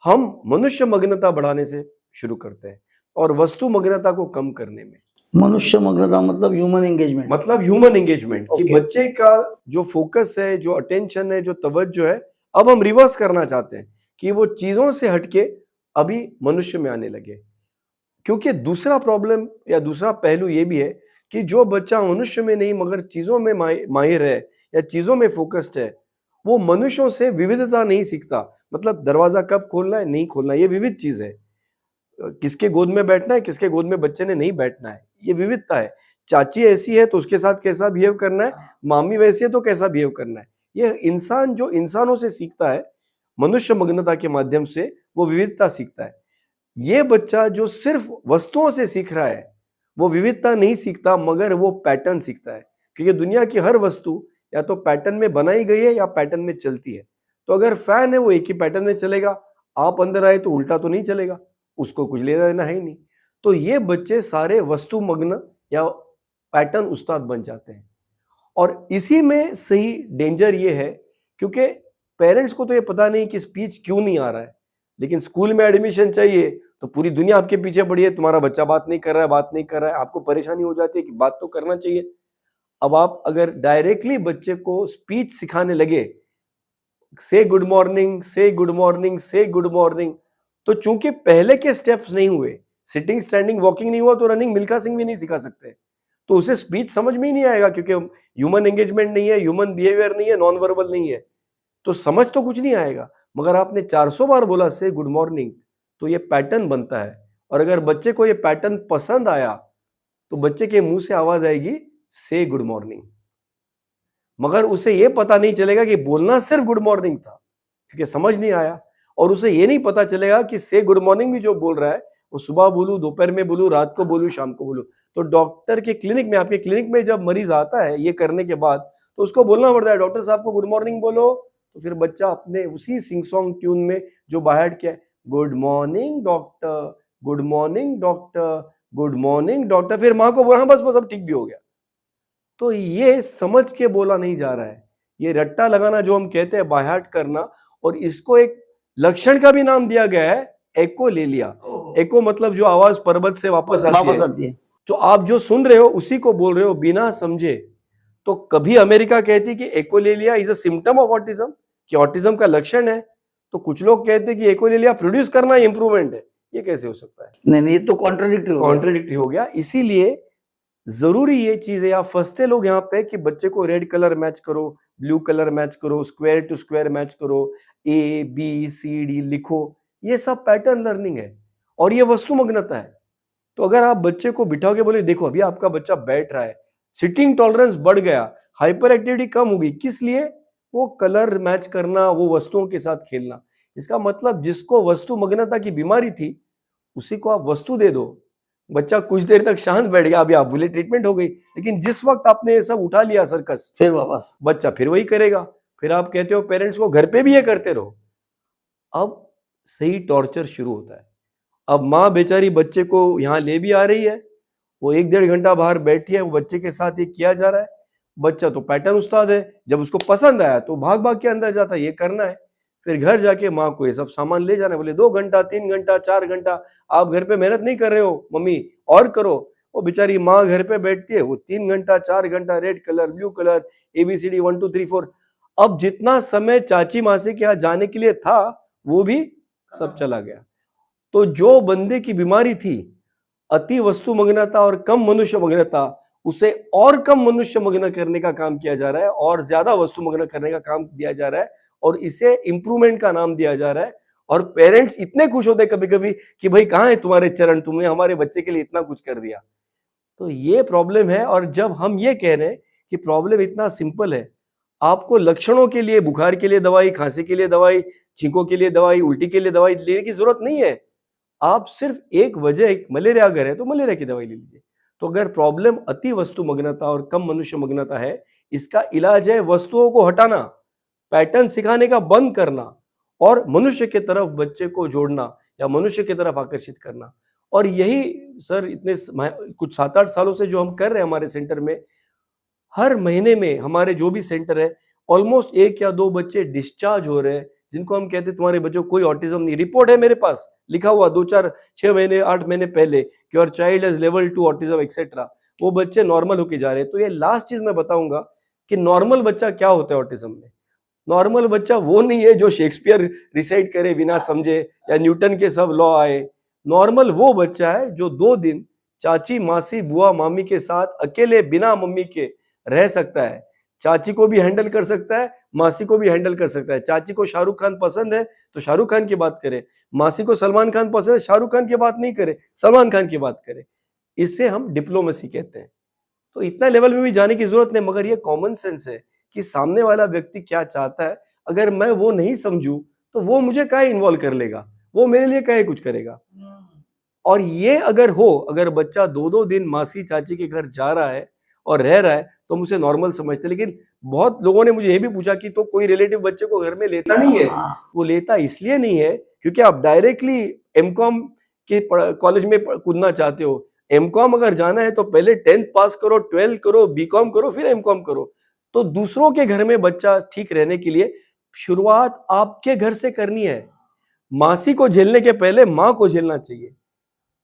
हम मनुष्य मग्नता बढ़ाने से शुरू करते हैं और वस्तु मग्नता को कम करने में। मनुष्य मग्नता मतलब ह्यूमन एंगेजमेंट। मतलब ह्यूमन एंगेजमेंट, कि Okay. बच्चे का जो फोकस है, जो अटेंशन है, जो तवज्जो है, अब हम रिवर्स करना चाहते हैं कि वो चीजों से हटके अभी मनुष्य में आने लगे। क्योंकि दूसरा प्रॉब्लम या दूसरा पहलू ये भी है कि जो बच्चा मनुष्य में नहीं मगर चीजों में माहिर है या चीजों में फोकस्ड है, वो मनुष्यों से विविधता नहीं सीखता। मतलब दरवाजा कब खोलना है, नहीं खोलना, ये विविध चीज है। किसके गोद में बैठना है, किसके गोद में बच्चे ने नहीं बैठना है, ये विविधता है। चाची ऐसी है तो उसके साथ कैसा बिहेव करना है, मामी वैसी है तो कैसा बिहेव करना है। ये इंसान जो इंसानों से सीखता है मनुष्य मग्नता के माध्यम से, वो विविधता सीखता है। ये बच्चा जो सिर्फ वस्तुओं से सीख रहा है वो विविधता नहीं सीखता मगर वो पैटर्न सीखता है, क्योंकि दुनिया की हर वस्तु या तो पैटर्न में बनाई गई है या पैटर्न में चलती है। तो अगर फैन है वो एक ही पैटर्न में चलेगा, आप अंदर आए तो उल्टा तो नहीं चलेगा, उसको कुछ लेना देना है ही नहीं। तो ये बच्चे सारे वस्तु मग्न या पैटर्न उस्ताद बन जाते हैं। और इसी में सही डेंजर ये है, क्योंकि पेरेंट्स को तो ये पता नहीं कि स्पीच क्यों नहीं आ रहा है, लेकिन स्कूल में एडमिशन चाहिए तो पूरी दुनिया आपके पीछे पड़ी है, तुम्हारा बच्चा बात नहीं कर रहा है, आपको परेशानी हो जाती है कि बात तो करना चाहिए। अब आप अगर डायरेक्टली बच्चे को स्पीच सिखाने लगे से गुड मॉर्निंग, से गुड मॉर्निंग, से गुड मॉर्निंग। तो चूंकि पहले के स्टेप्स नहीं हुए, सिटिंग स्टैंडिंग वॉकिंग नहीं हुआ, तो रनिंग मिल्खा सिंह भी नहीं सिखा सकते। तो उसे स्पीच समझ में ही नहीं आएगा, क्योंकि ह्यूमन एंगेजमेंट नहीं है, ह्यूमन बिहेवियर नहीं है, नॉन वर्बल नहीं है, तो समझ तो कुछ नहीं आएगा। मगर आपने 400 बार बोला से गुड मॉर्निंग, तो ये पैटर्न बनता है। और अगर बच्चे को ये पैटर्न पसंद आया, तो बच्चे के मुंह से आवाज आएगी से गुड मॉर्निंग। मगर उसे ये पता नहीं चलेगा कि बोलना सिर्फ गुड मॉर्निंग था, क्योंकि समझ नहीं आया। और उसे ये नहीं पता चलेगा कि से गुड मॉर्निंग भी जो बोल रहा है, वो सुबह बोलूं, दोपहर में बोलूं, रात को बोलूं, शाम को बोलूं। तो डॉक्टर के क्लिनिक में, आपके क्लिनिक में जब मरीज आता है ये करने के बाद, तो उसको बोलना पड़ता है डॉक्टर साहब को गुड मॉर्निंग बोलो। तो फिर बच्चा अपने उसी सिंग सॉन्ग ट्यून में जो बाहर किया, good morning doctor, good morning doctor, good morning doctor, फिर माँ को बोला हाँ बस बस अब ठीक भी हो गया। तो ये समझ के बोला नहीं जा रहा है, ये रट्टा लगाना जो हम कहते हैं, बाय हार्ट करना। और इसको एक लक्षण का भी नाम दिया गया है, एको ले लिया। एको मतलब जो आवाज पर्वत से वापस आती है। तो आप जो सुन रहे हो उसी को बोल रहे हो बिना समझे। तो कभी अमेरिका कहती है कि echolalia is a symptom of autism, कि ऑटिज्म का लक्षण है। तो कुछ लोग कहते हैं कि एकोलेलिया प्रोड्यूस करना इंप्रूवमेंट है। ये कैसे हो सकता है? नहीं, ये तो कॉन्ट्रडिक्टरी हो गया। इसीलिए जरूरी ये चीज है, आप फंसते लोग यहाँ पे कि बच्चे को रेड कलर मैच करो, ब्लू कलर मैच करो, स्क्वायर टू स्क्वायर मैच करो, ABCD लिखो। ये सब पैटर्न लर्निंग है और ये वस्तुमग्नता है। तो अगर आप बच्चे को बिठाओगे, बोले देखो अभी आपका बच्चा बैठ रहा है, सिटिंग टॉलरेंस बढ़ गया, हाइपर एक्टिविटी कम होगी, किस लिए? वो कलर मैच करना, वो वस्तुओं के साथ खेलना। इसका मतलब जिसको वस्तुमग्नता की बीमारी थी, उसी को आप वस्तु दे दो, बच्चा कुछ देर तक शांत बैठ गया, अभी आप बोले ट्रीटमेंट हो गई। लेकिन जिस वक्त आपने ये सब उठा लिया सर्कस, फिर वापस बच्चा फिर वही करेगा। फिर आप कहते हो पेरेंट्स को घर पे भी ये करते रहो। अब सही टॉर्चर शुरू होता है। अब माँ बेचारी बच्चे को यहाँ ले भी आ रही है, वो 1-1.5 घंटा बाहर बैठी है, वो बच्चे के साथ ये किया जा रहा है। बच्चा तो पैटर्न उस्ताद है, जब उसको पसंद आया तो भाग भाग के अंदर जाता है, ये करना है। फिर घर जाके माँ को ये सब सामान ले जाना है, बोले 2 घंटा 3 घंटा 4 घंटा आप घर पे मेहनत नहीं कर रहे हो मम्मी, और करो। वो बेचारी माँ घर पे बैठती है, वो 3 घंटा 4 घंटा red colour, blue colour, ABCD 1 2 3 4। अब जितना समय चाची मासी के यहाँ जाने के लिए था, वो भी सब चला गया। तो जो बंदे की बीमारी थी अति वस्तुमग्नता और कम मनुष्य मग्नता, उसे और कम मनुष्य मग्न करने का काम किया जा रहा है और ज्यादा वस्तुमग्न करने का काम दिया जा रहा है, और इसे इंप्रूवमेंट का नाम दिया जा रहा है। और पेरेंट्स इतने खुश होते कभी कभी कि भाई कहाँ है तुम्हारे चरण, तुमने हमारे बच्चे के लिए इतना कुछ कर दिया। तो ये प्रॉब्लम है। और जब हम ये कह रहे हैं कि प्रॉब्लम इतना सिंपल है, आपको लक्षणों के लिए, बुखार के लिए दवाई, खांसी के लिए दवाई, छींकों के लिए दवाई, उल्टी के लिए दवाई लेने की जरूरत नहीं है। आप सिर्फ एक वजह, एक मलेरिया अगर है तो मलेरिया की दवाई ले लीजिए। तो अगर प्रॉब्लम अति वस्तुमग्नता और कम मनुष्य मग्नता है, इसका इलाज है वस्तुओं को हटाना, पैटर्न सिखाने का बंद करना, और मनुष्य के तरफ बच्चे को जोड़ना या मनुष्य की तरफ आकर्षित करना। और यही सर इतने कुछ 7-8 सालों से जो हम कर रहे हैं हमारे सेंटर में, हर महीने में हमारे जो भी सेंटर है, ऑलमोस्ट 1 या 2 बच्चे डिस्चार्ज हो रहे हैं, जिनको हम कहते हैं तुम्हारे बच्चों को कोई ऑटिज्म नहीं। रिपोर्ट है मेरे पास लिखा हुआ 2-4-6 महीने 8 महीने पहले कि your child has level 2 autism etcetera. वो बच्चे नॉर्मल होके जा रहे हैं। तो ये लास्ट चीज मैं बताऊंगा कि नॉर्मल बच्चा क्या होता है ऑटिज्म में। नॉर्मल बच्चा वो नहीं है जो शेक्सपियर रिसाइट करे बिना समझे या न्यूटन के सब लॉ आए। नॉर्मल वो बच्चा है जो 2 दिन चाची मासी बुआ मामी के साथ अकेले बिना मम्मी के रह सकता है। चाची को भी हैंडल कर सकता है, मासी को भी हैंडल कर सकता है। चाची को शाहरुख खान पसंद है तो शाहरुख खान की बात करे, मासी को सलमान खान पसंद है, शाहरुख खान की बात नहीं करे, सलमान खान की बात करे। इससे हम डिप्लोमेसी कहते हैं। तो इतना लेवल में भी जाने की जरूरत नहीं, मगर ये कॉमन सेंस है कि सामने वाला व्यक्ति क्या चाहता है। अगर मैं वो नहीं समझूं तो वो मुझे काहे इन्वॉल्व कर लेगा, वो मेरे लिए काहे कुछ करेगा। और ये अगर हो, अगर बच्चा 2-2 दिन मासी चाची के घर जा रहा है और रह रहा है तो मुझे नॉर्मल समझते। लेकिन बहुत लोगों ने मुझे ये भी पूछा कि तो कोई रिलेटिव बच्चे को घर में लेता नहीं है। वो लेता इसलिए नहीं है क्योंकि आप डायरेक्टली एमकॉम के कॉलेज में कूदना चाहते हो। एमकॉम अगर जाना है तो पहले 10th पास करो, 12th करो, बीकॉम करो, फिर एमकॉम करो। तो दूसरों के घर में बच्चा ठीक रहने के लिए शुरुआत आपके घर से करनी है। मासी को झेलने के पहले माँ को झेलना चाहिए।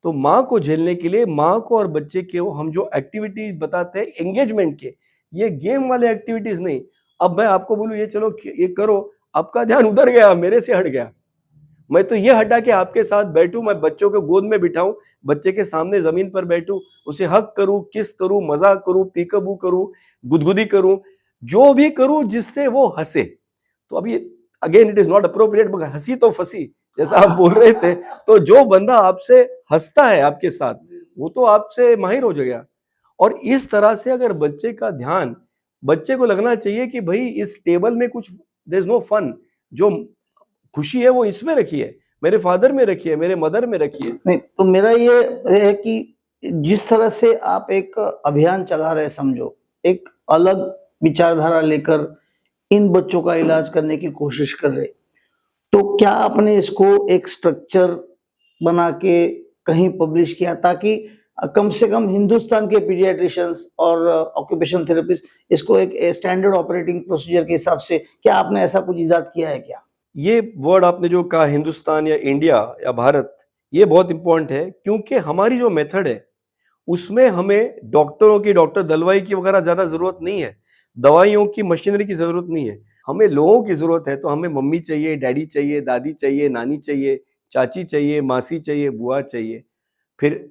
तो माँ को झेलने के लिए माँ को और बच्चे के हम जो एक्टिविटीज बताते हैं एंगेजमेंट के, ये गेम वाले एक्टिविटीज नहीं। अब मैं आपको बोलूं ये चलो ये करो, आपका ध्यान उधर गया, मेरे से हट गया। मैं तो ये हटा के आपके साथ बैठूं, मैं बच्चों को गोद में बिठाऊं, बच्चे के सामने जमीन पर बैठूं, उसे हक करूं, किस करूं, मजाक करूं, पीकबू करूं, गुदगुदी करूं, जो भी करूं जिससे वो हंसे। तो अभी again it is not appropriate, मगर हंसी तो फंसी, जैसा आप बोल रहे थे। तो जो बंदा आपसे हंसता है आपके साथ, वो तो आपसे माहिर हो जाएगा। और इस तरह से अगर बच्चे का ध्यान, बच्चे को लगना चाहिए कि भाई इस टेबल में कुछ, देयर इज नो फन, जो खुशी है वो इसमें रखी है, मेरे फादर में रखी है, मेरे मदर में रखी है। नहीं, तो मेरा ये है कि जिस तरह से आप एक अभियान चला रहे, समझो एक अलग विचारधारा लेकर इन बच्चों का इलाज करने की कोशिश कर रहे, तो क्या आपने इसको एक स्ट्रक्चर बना के कहीं पब्लिश किया ताकि कम से कम हिंदुस्तान के पीडियाट्रिशियंस और ऑक्यूपेशन थेरेपिस्ट इसको एक स्टैंडर्ड ऑपरेटिंग प्रोसीजर के हिसाब से, क्या आपने ऐसा कुछ इजाद किया है क्या? ये वर्ड आपने जो कहा, हिंदुस्तान या इंडिया या भारत, ये बहुत इंपॉर्टेंट है, क्योंकि हमारी जो मेथड है उसमें हमें डॉक्टरों की, डॉक्टर दलवाई की वगैरह ज्यादा जरूरत नहीं है, दवाइयों की, मशीनरी की जरूरत नहीं है। हमें लोगों की जरूरत है। तो हमें मम्मी चाहिए, डैडी चाहिए, दादी चाहिए, नानी चाहिए, चाची चाहिए, मासी चाहिए, बुआ चाहिए। फिर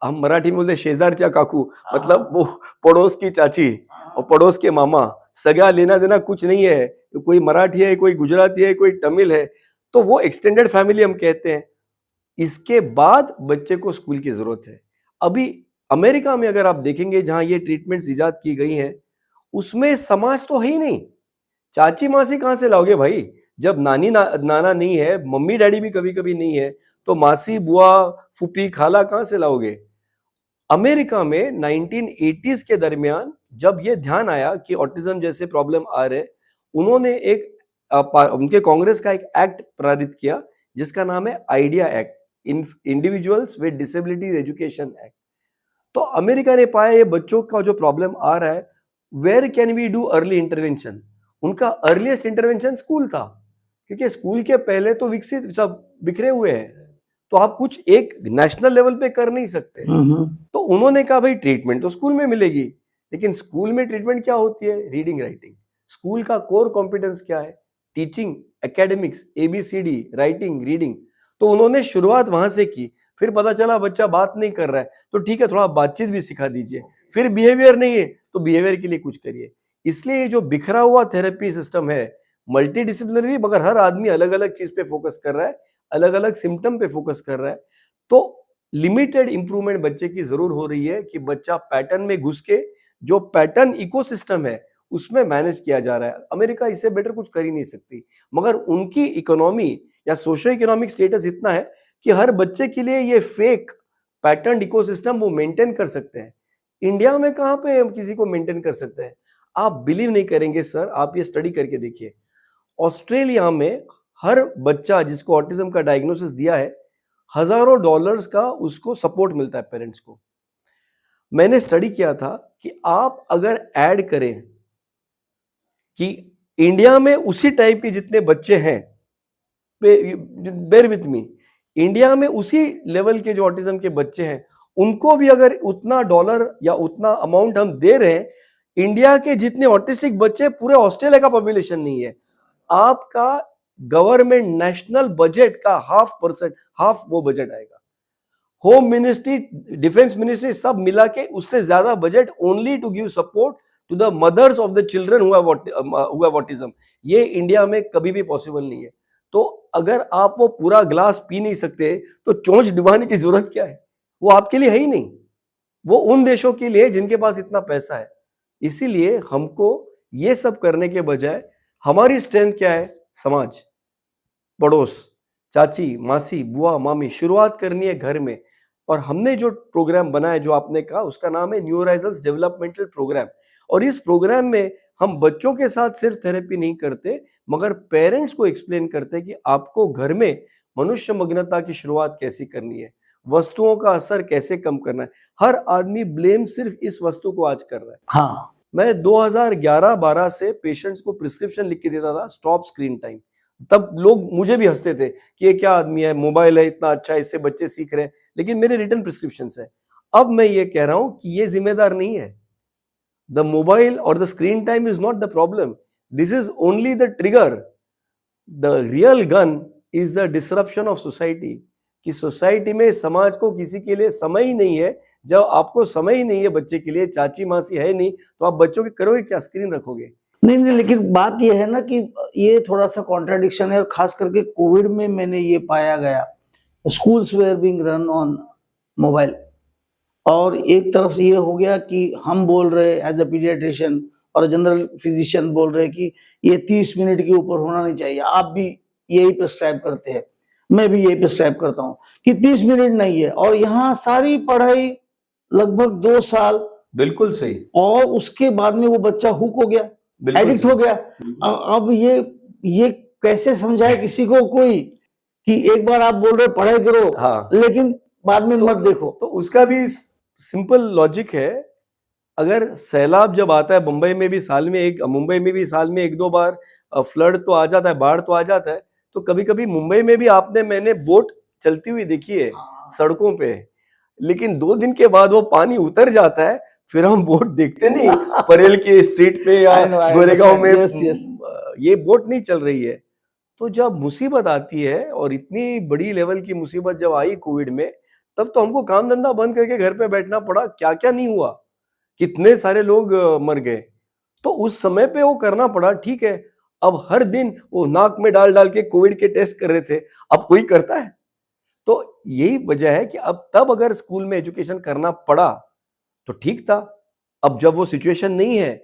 हम मराठी में बोलते शेजारच्या काकू, मतलब वो पड़ोस की चाची और पड़ोस के मामा, सगा लेना देना कुछ नहीं है, कोई मराठी है, कोई गुजराती है, कोई तमिल है, तो वो एक्सटेंडेड फैमिली हम कहते हैं। इसके बाद बच्चे को स्कूल की जरूरत है। अभी अमेरिका में अगर आप देखेंगे, जहां ये ट्रीटमेंट्स इजाद की गई हैं, उसमें समाज तो है ही नहीं। चाची मासी कहां से लाओगे भाई? जब नाना नहीं है, मम्मी डैडी भी कभी कभी नहीं है, तो मासी, बुआ, फूफी, खाला कहां से लाओगे? अमेरिका में 1980s के दरमियान जब ये ध्यान आया कि ऑटिज्म जैसे प्रॉब्लम आ रहे, उन्होंने उनके कांग्रेस का एक एक्ट पारित किया जिसका नाम है idea act, individuals with disabilities education act. तो अमेरिका ने पाया ये बच्चों का जो प्रॉब्लम आ रहा है, where can we do early intervention. उनका अर्लीस्ट इंटरवेंशन स्कूल था, क्योंकि स्कूल के पहले तो विकसित सब बिखरे हुए हैं, तो आप कुछ एक नेशनल लेवल पे कर नहीं सकते। तो उन्होंने कहा भाई ट्रीटमेंट तो स्कूल में मिलेगी, लेकिन स्कूल में ट्रीटमेंट क्या होती है? Reading writing. स्कूल का कोर कॉम्पिटेंस क्या है? Teaching, academics, A B C D, writing, reading. तो उन्होंने शुरुआत वहां से की। फिर पता चला बच्चा बात नहीं कर रहा है, तो ठीक है, थोड़ा बातचीत भी सिखा दीजिए। फिर बिहेवियर नहीं है, तो बिहेवियर के लिए कुछ करिए। इसलिए जो बिखरा हुआ थेरेपी सिस्टम है, मल्टी डिसिप्लिनरी, मगर हर आदमी अलग अलग चीज पे फोकस कर रहा है, अलग अलग सिम्टम पे फोकस कर रहा है, तो लिमिटेड इंप्रूवमेंट बच्चे की जरूर हो रही है कि बच्चा पैटर्न में घुस के, जो पैटर्न इकोसिस्टम है उसमें मैनेज किया जा रहा है। अमेरिका इससे बेटर कुछ कर ही नहीं सकती, मगर उनकी इकोनॉमी या सोशो इकोनॉमिक स्टेटस इतना है कि हर बच्चे के लिए ये फेक पैटर्न इकोसिस्टम वो मेंटेन कर सकते हैं। इंडिया में कहां पे हम किसी को मेंटेन कर सकते हैं? आप बिलीव नहीं करेंगे सर, आप ये स्टडी करके देखिए। ऑस्ट्रेलिया में हर बच्चा जिसको ऑटिज्म का डायग्नोसिस दिया है, हजारों डॉलर्स का उसको सपोर्ट मिलता है पेरेंट्स को। मैंने स्टडी किया था कि आप अगर ऐड करें कि इंडिया में उसी टाइप के जितने बच्चे हैं, बेयर विथ मी, इंडिया में उसी लेवल के जो ऑटिज्म के बच्चे हैं, उनको भी अगर उतना डॉलर या उतना अमाउंट हम दे रहे हैं, इंडिया के जितने ऑटिस्टिक बच्चे पूरे ऑस्ट्रेलिया का पॉपुलेशन नहीं है। आपका गवर्नमेंट नेशनल बजट का हाफ वो बजट आएगा। होम मिनिस्ट्री, डिफेंस मिनिस्ट्री सब मिला के उससे ज्यादा budget only to give support to the mothers of the children who have autism. ये इंडिया में कभी भी पॉसिबल नहीं है। तो अगर आप वो पूरा ग्लास पी नहीं सकते, तो चोंच डुबाने की जरूरत क्या है? वो आपके लिए है ही नहीं, वो उन देशों के लिए जिनके पास इतना पैसा है। इसीलिए हमको ये सब करने के बजाय हमारी स्ट्रेंथ क्या है? समाज, पड़ोस, चाची, मासी, बुआ, मामी, शुरुआत करनी है घर में। और हमने जो प्रोग्राम बनाया, जो आपने कहा, उसका नाम है न्यू होराइजन्स डेवलपमेंटल प्रोग्राम। और इस प्रोग्राम में हम बच्चों के साथ सिर्फ थेरेपी नहीं करते, मगर पेरेंट्स को एक्सप्लेन करते हैं कि आपको घर में मनुष्य मग्नता की शुरुआत कैसी करनी है, वस्तुओं का असर कैसे कम करना है। हर आदमी ब्लेम सिर्फ इस वस्तु को आज कर रहा है। हाँ, मैं 2011-12 से पेशेंट्स को प्रिस्क्रिप्शन लिख के देता था, स्टॉप स्क्रीन टाइम। तब लोग मुझे भी हंसते थे कि ये क्या आदमी है, मोबाइल है इतना अच्छा, इससे बच्चे सीख रहे हैं, लेकिन मेरे रिटर्न प्रिस्क्रिप्शंस है। अब मैं ये कह रहा हूं कि ये जिम्मेदार नहीं है। द मोबाइल और the screen time is not the problem, this is only the trigger. The real gun is the disruption of society, कि सोसाइटी में समाज को किसी के लिए समय ही नहीं है। जब आपको समय ही नहीं है बच्चे के लिए, चाची मासी है नहीं, तो आप बच्चों के करोगे क्या, स्क्रीन रखोगे? नहीं नहीं, लेकिन बात ये है ना कि ये थोड़ा सा कॉन्ट्राडिक्शन है, और खास करके कोविड में मैंने ये पाया गया, schools were being run on mobile, और एक तरफ से ये हो गया कि हम बोल रहे एज अ पीडियाट्रिशियन और जनरल फिजिशियन बोल रहे कि ये 30 मिनट के ऊपर होना नहीं चाहिए, आप भी यही प्रिस्क्राइब करते हैं, मैं भी यही प्रिस्क्राइब करता हूँ कि 30 मिनट नहीं है, और यहाँ सारी पढ़ाई लगभग 2 साल, बिल्कुल सही, और उसके बाद में वो बच्चा हुक हो गया, बिल्कुल एडिक्ट सही। हो गया। अब ये कैसे समझाए किसी को कोई कि एक बार आप बोल रहे हो पढ़ाई करो, हाँ, लेकिन बाद में मत देखो। तो उसका भी सिंपल लॉजिक है। अगर सैलाब जब आता है, मुंबई में भी साल में एक दो बार फ्लड तो आ जाता है, बाढ़ तो आ जाता है, तो कभी कभी मुंबई में भी मैंने बोट चलती हुई देखी है सड़कों पे, लेकिन 2 दिन के बाद वो पानी उतर जाता है, फिर हम बोट देखते नहीं परेल के स्ट्रीट पे या I know, I गोरेगांव में understand. Yes, ये बोट नहीं चल रही है। तो जब मुसीबत आती है, और इतनी बड़ी लेवल की मुसीबत जब आई कोविड में, तब तो हमको काम धंधा बंद करके घर पे बैठना पड़ा। क्या क्या नहीं हुआ, कितने सारे लोग मर गए, तो उस समय पे वो करना पड़ा। ठीक है, अब हर दिन वो नाक में डाल डाल के कोविड के टेस्ट कर रहे थे, अब कोई करता है? तो यही वजह है कि अब तब अगर स्कूल में एजुकेशन करना पड़ा तो ठीक था। अब जब वो सिचुएशन नहीं है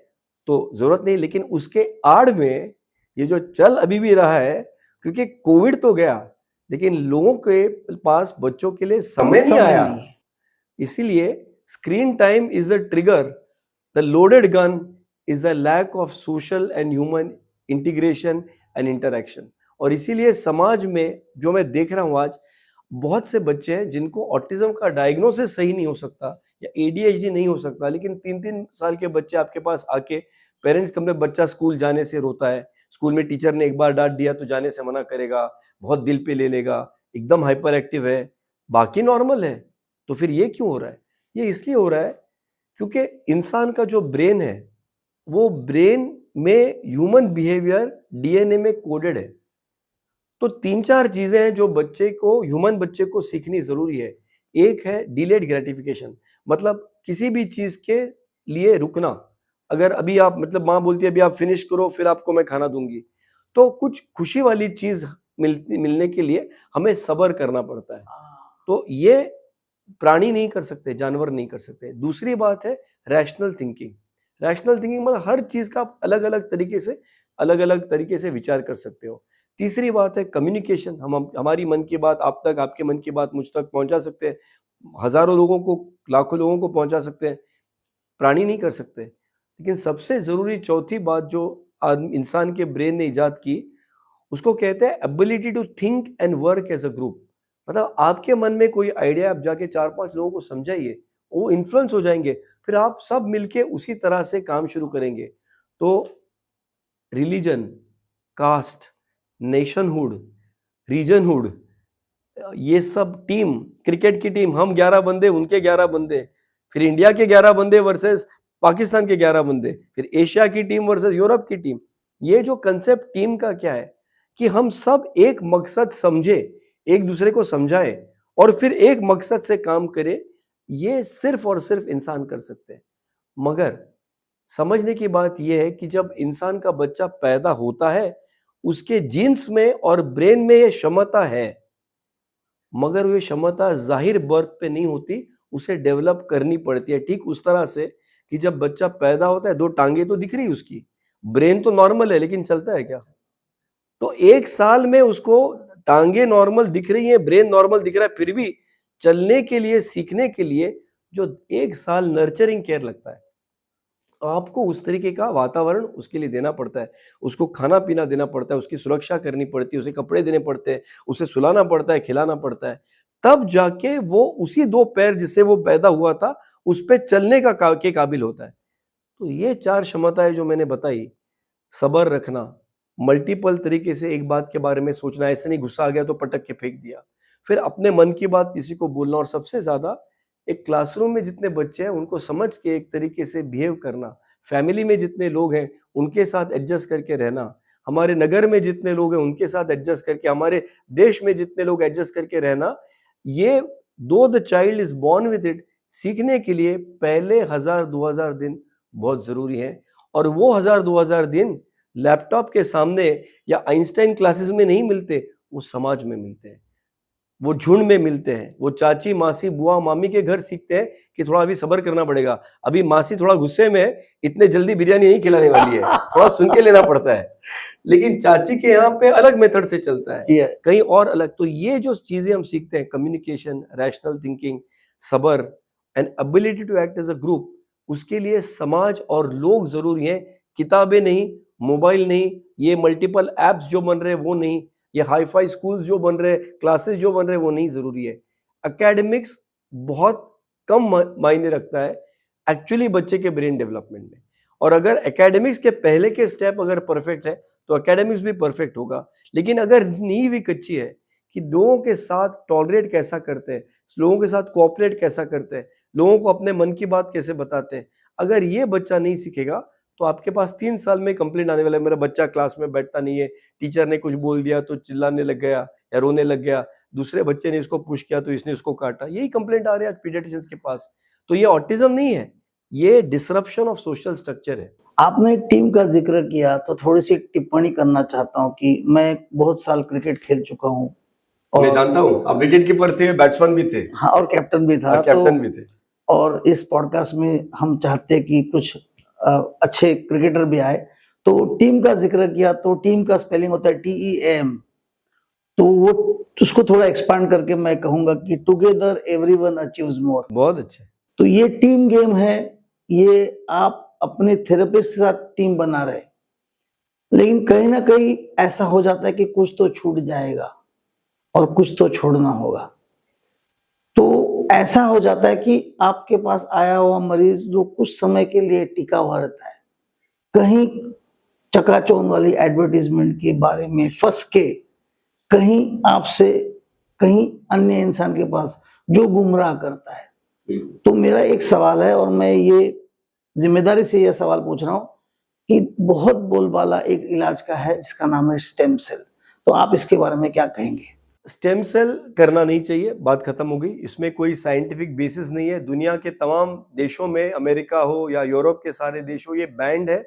तो जरूरत नहीं, लेकिन उसके आड़ में ये जो चल अभी भी रहा है, क्योंकि कोविड तो गया, लेकिन लोगों के पास बच्चों के लिए समय नहीं आया। इसीलिए screen time is the trigger, the loaded gun is the lack of social and human integration and interaction. और इसीलिए समाज में जो मैं देख रहा हूं आज, बहुत से बच्चे हैं जिनको ऑटिज्म का डायग्नोसिस सही नहीं हो सकता या एडीएचडी नहीं हो सकता, लेकिन 3-3 साल के बच्चे आपके पास आके पेरेंट्स के बच्चा स्कूल जाने से रोता है, स्कूल में टीचर ने एक बार डांट दिया तो जाने से मना करेगा, बहुत दिल पे ले लेगा, एकदम हाइपर एक्टिव है, बाकी नॉर्मल है। तो फिर ये क्यों हो रहा है? ये इसलिए हो रहा है क्योंकि इंसान का जो ब्रेन है, वो ब्रेन में ह्यूमन बिहेवियर डीएनए में कोडेड है। तो 3-4 चीजें हैं जो ह्यूमन बच्चे को सीखनी जरूरी है। एक है डिलेड ग्रेटिफिकेशन, मतलब किसी भी चीज के लिए रुकना। अगर अभी आप माँ बोलती है अभी आप फिनिश करो फिर आपको मैं खाना दूंगी, तो कुछ खुशी वाली चीज मिलने के लिए हमें सब्र करना पड़ता है। तो ये प्राणी नहीं कर सकते, जानवर नहीं कर सकते। दूसरी बात है रैशनल थिंकिंग। रैशनल थिंकिंग मतलब हर चीज का आप अलग अलग तरीके से विचार कर सकते हो। तीसरी बात है कम्युनिकेशन, हम हमारी मन की बात आप तक, आपके मन की बात मुझ तक पहुंचा सकते हैं, हजारों लोगों को, लाखों लोगों को पहुंचा सकते हैं, प्राणी नहीं कर सकते। लेकिन सबसे जरूरी चौथी बात जो इंसान के ब्रेन ने इजाद की, उसको कहते हैं ability to think and work as a group. मतलब आपके मन में कोई आइडिया, आप जाके 4-5 लोगों को समझाइए, वो इन्फ्लुएंस हो जाएंगे, फिर आप सब मिलके उसी तरह से काम शुरू करेंगे। तो रिलीजन, कास्ट, नेशनहुड, रीजनहुड, ये सब टीम, क्रिकेट की टीम, हम 11 बंदे उनके 11 बंदे, फिर इंडिया के 11 बंदे वर्सेस पाकिस्तान के 11 बंदे, फिर एशिया की टीम वर्सेस यूरोप की टीम। ये जो कंसेप्ट टीम का क्या है कि हम सब एक मकसद समझे, एक दूसरे को समझाए और फिर एक मकसद से काम करे, ये सिर्फ और सिर्फ इंसान कर सकते हैं। मगर समझने की बात यह है कि जब इंसान का बच्चा पैदा होता है, उसके जीन्स में और ब्रेन में ये क्षमता है, मगर वो क्षमता जाहिर बर्थ पे नहीं होती, उसे डेवलप करनी पड़ती है। ठीक उस तरह से कि जब बच्चा पैदा होता है 2 टांगे तो दिख रही उसकी, ब्रेन तो नॉर्मल है लेकिन चलता है क्या? तो 1 साल में उसको टांगे नॉर्मल दिख रही है, ब्रेन नॉर्मल दिख रहा है, फिर भी चलने के लिए, सीखने के लिए जो 1 साल नर्चरिंग केयर लगता है, आपको उस तरीके का वातावरण उसके लिए देना पड़ता है, उसको खाना पीना देना पड़ता है, उसकी सुरक्षा करनी पड़ती है, उसे कपड़े देने पड़ते हैं, उसे सुलाना पड़ता है, खिलाना पड़ता है, तब जाके वो उसी 2 पैर जिससे वो पैदा हुआ था उस पे चलने के काबिल होता है। तो ये 4 क्षमताएं जो मैंने बताई, सब्र रखना, मल्टीपल तरीके से एक बात के बारे में सोचना, ऐसे नहीं गुस्सा आ गया तो पटक के फेंक दिया, फिर अपने मन की बात किसी को बोलना, और सबसे ज्यादा एक क्लासरूम में जितने बच्चे हैं उनको समझ के एक तरीके से बिहेव करना, फैमिली में जितने लोग हैं उनके साथ एडजस्ट करके रहना, हमारे नगर में जितने लोग हैं उनके साथ एडजस्ट करके, हमारे देश में जितने लोग एडजस्ट करके रहना, ये दो the child is born with it, सीखने के लिए पहले 1000-2000 दिन बहुत जरूरी है। और वो 1000-2000 दिन लैपटॉप के सामने या आइंस्टाइन क्लासेस में नहीं मिलते, वो समाज में मिलते हैं, वो झुंड में मिलते हैं, वो चाची मासी बुआ मामी के घर सीखते हैं कि थोड़ा अभी सब्र करना पड़ेगा, अभी मासी थोड़ा गुस्से में है, इतने जल्दी बिरयानी नहीं खिलाने वाली है, थोड़ा सुन के लेना पड़ता है। लेकिन चाची के यहाँ पे अलग मेथड से चलता है, ये कहीं और अलग। तो ये जो चीजें हम सीखते हैं, कम्युनिकेशन, रैशनल थिंकिंग, सब्र and ability to act as a group, उसके लिए समाज और लोग जरूरी हैं, किताबें नहीं, मोबाइल नहीं, ये मल्टीपल एप्स जो बन रहे हैं वो नहीं, ये हाई फाई स्कूल्स जो बन रहे, क्लासेस जो बन रहे वो नहीं जरूरी है। एकेडमिक्स बहुत कम मायने रखता है एक्चुअली बच्चे के ब्रेन डेवलपमेंट में। और अगर एकेडमिक्स के पहले के स्टेप अगर परफेक्ट है तो एकेडमिक्स भी परफेक्ट होगा। लेकिन अगर नींव ही कच्ची है कि लोगों के साथ टॉलरेट कैसा करते हैं, लोगों के साथ कोऑपरेट कैसा करते हैं, लोगों को अपने मन की बात कैसे बताते हैं, अगर ये बच्चा नहीं सीखेगा तो आपके पास 3 साल में कंप्लेंट आने वाला है, मेरा बच्चा क्लास में बैठता नहीं है, टीचर ने कुछ बोल दिया तो चिल्लाने लग गया या रोने लग गया, दूसरे बच्चे ने इसको पुश किया तो इसने इसको काटा। यही कंप्लेंट आ रही है आज पीडियाट्रिशियंस के पास। तो ये ऑटिज्म नहीं है, ये डिसरप्शन ऑफ सोशल स्ट्रक्चर है। आपने टीम का जिक्र किया तो थोड़ी सी टिप्पणी करना चाहता हूं कि मैं बहुत साल क्रिकेट खेल चुका हूं मैं जानता हूं आप विकेट कीपर थे, बैट्समैन भी थे, हाँ, और कैप्टन भी था। कैप्टन भी थे। और इस पॉडकास्ट में हम चाहते हैं कि कुछ अच्छे क्रिकेटर भी आए। तो टीम का जिक्र किया तो टीम का स्पेलिंग होता है TEAM, तो वो उसको थोड़ा एक्सपांड करके मैं कहूंगा कि टुगेदर एवरीवन अचीव्स मोर। बहुत अच्छे। तो ये टीम गेम है, ये आप अपने थेरेपिस्ट के साथ टीम बना रहे, लेकिन कहीं ना कहीं ऐसा हो जाता है कि कुछ तो छूट जाएगा और कुछ तो छोड़ना होगा। तो ऐसा हो जाता है कि आपके पास आया हुआ मरीज जो कुछ समय के लिए टिका हुआ रहता है, कहीं चकाचौंध वाली एडवर्टीजमेंट के बारे में फंस के, कहीं आपसे, कहीं अन्य इंसान के पास जो गुमराह करता है। तो मेरा एक सवाल है और मैं ये जिम्मेदारी से यह सवाल पूछ रहा हूं कि बहुत बोलबाला एक इलाज का है जिसका नाम है स्टेम सेल, तो आप इसके बारे में क्या कहेंगे? स्टेम सेल करना नहीं चाहिए, बात खत्म हो गई। इसमें कोई साइंटिफिक बेसिस नहीं है। दुनिया के तमाम देशों में, अमेरिका हो या यूरोप के सारे देश हो, ये बैंड है।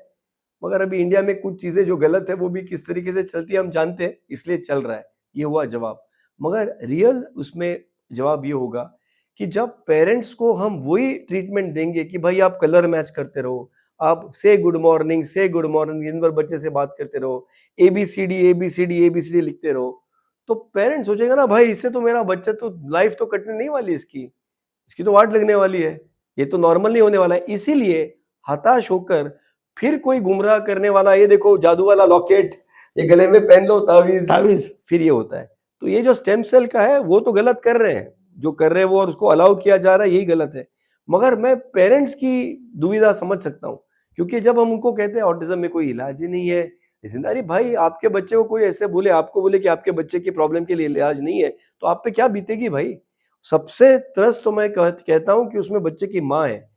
मगर अभी इंडिया में कुछ चीजें जो गलत है वो भी किस तरीके से चलती है हम जानते हैं, इसलिए चल रहा है। ये हुआ जवाब। मगर रियल उसमें जवाब ये होगा कि जब पेरेंट्स को हम वही ट्रीटमेंट देंगे कि भाई आप कलर मैच करते रहो, आप से गुड मॉर्निंग दिन भर बच्चे से बात करते रहो, ABCD लिखते रहो, तो पेरेंट्स सोचेगा ना भाई इससे तो मेरा बच्चा तो लाइफ तो कटने नहीं वाली, इसकी तो वाट लगने वाली है, ये तो नॉर्मल नहीं होने वाला है। इसीलिए हताश होकर फिर कोई गुमराह करने वाला, ये देखो जादू वाला लॉकेट, ये गले में पहन लो तावीज, फिर ये होता है। तो ये जो स्टेम सेल का है वो तो गलत कर रहे हैं, जो कर रहे हैं वो, और उसको अलाउ किया जा रहा है, यही गलत है। मगर मैं पेरेंट्स की दुविधा समझ सकता हूँ, क्योंकि जब हम उनको कहते हैं ऑटिज्म में कोई इलाज ही नहीं है, अरे भाई आपके बच्चे को कोई ऐसे बोले, आपको बोले कि आपके बच्चे की प्रॉब्लम के लिए इलाज नहीं है, तो आप पे क्या बीतेगी भाई। सबसे त्रस्त तो मैं कहता हूं कि उसमें बच्चे की माँ है।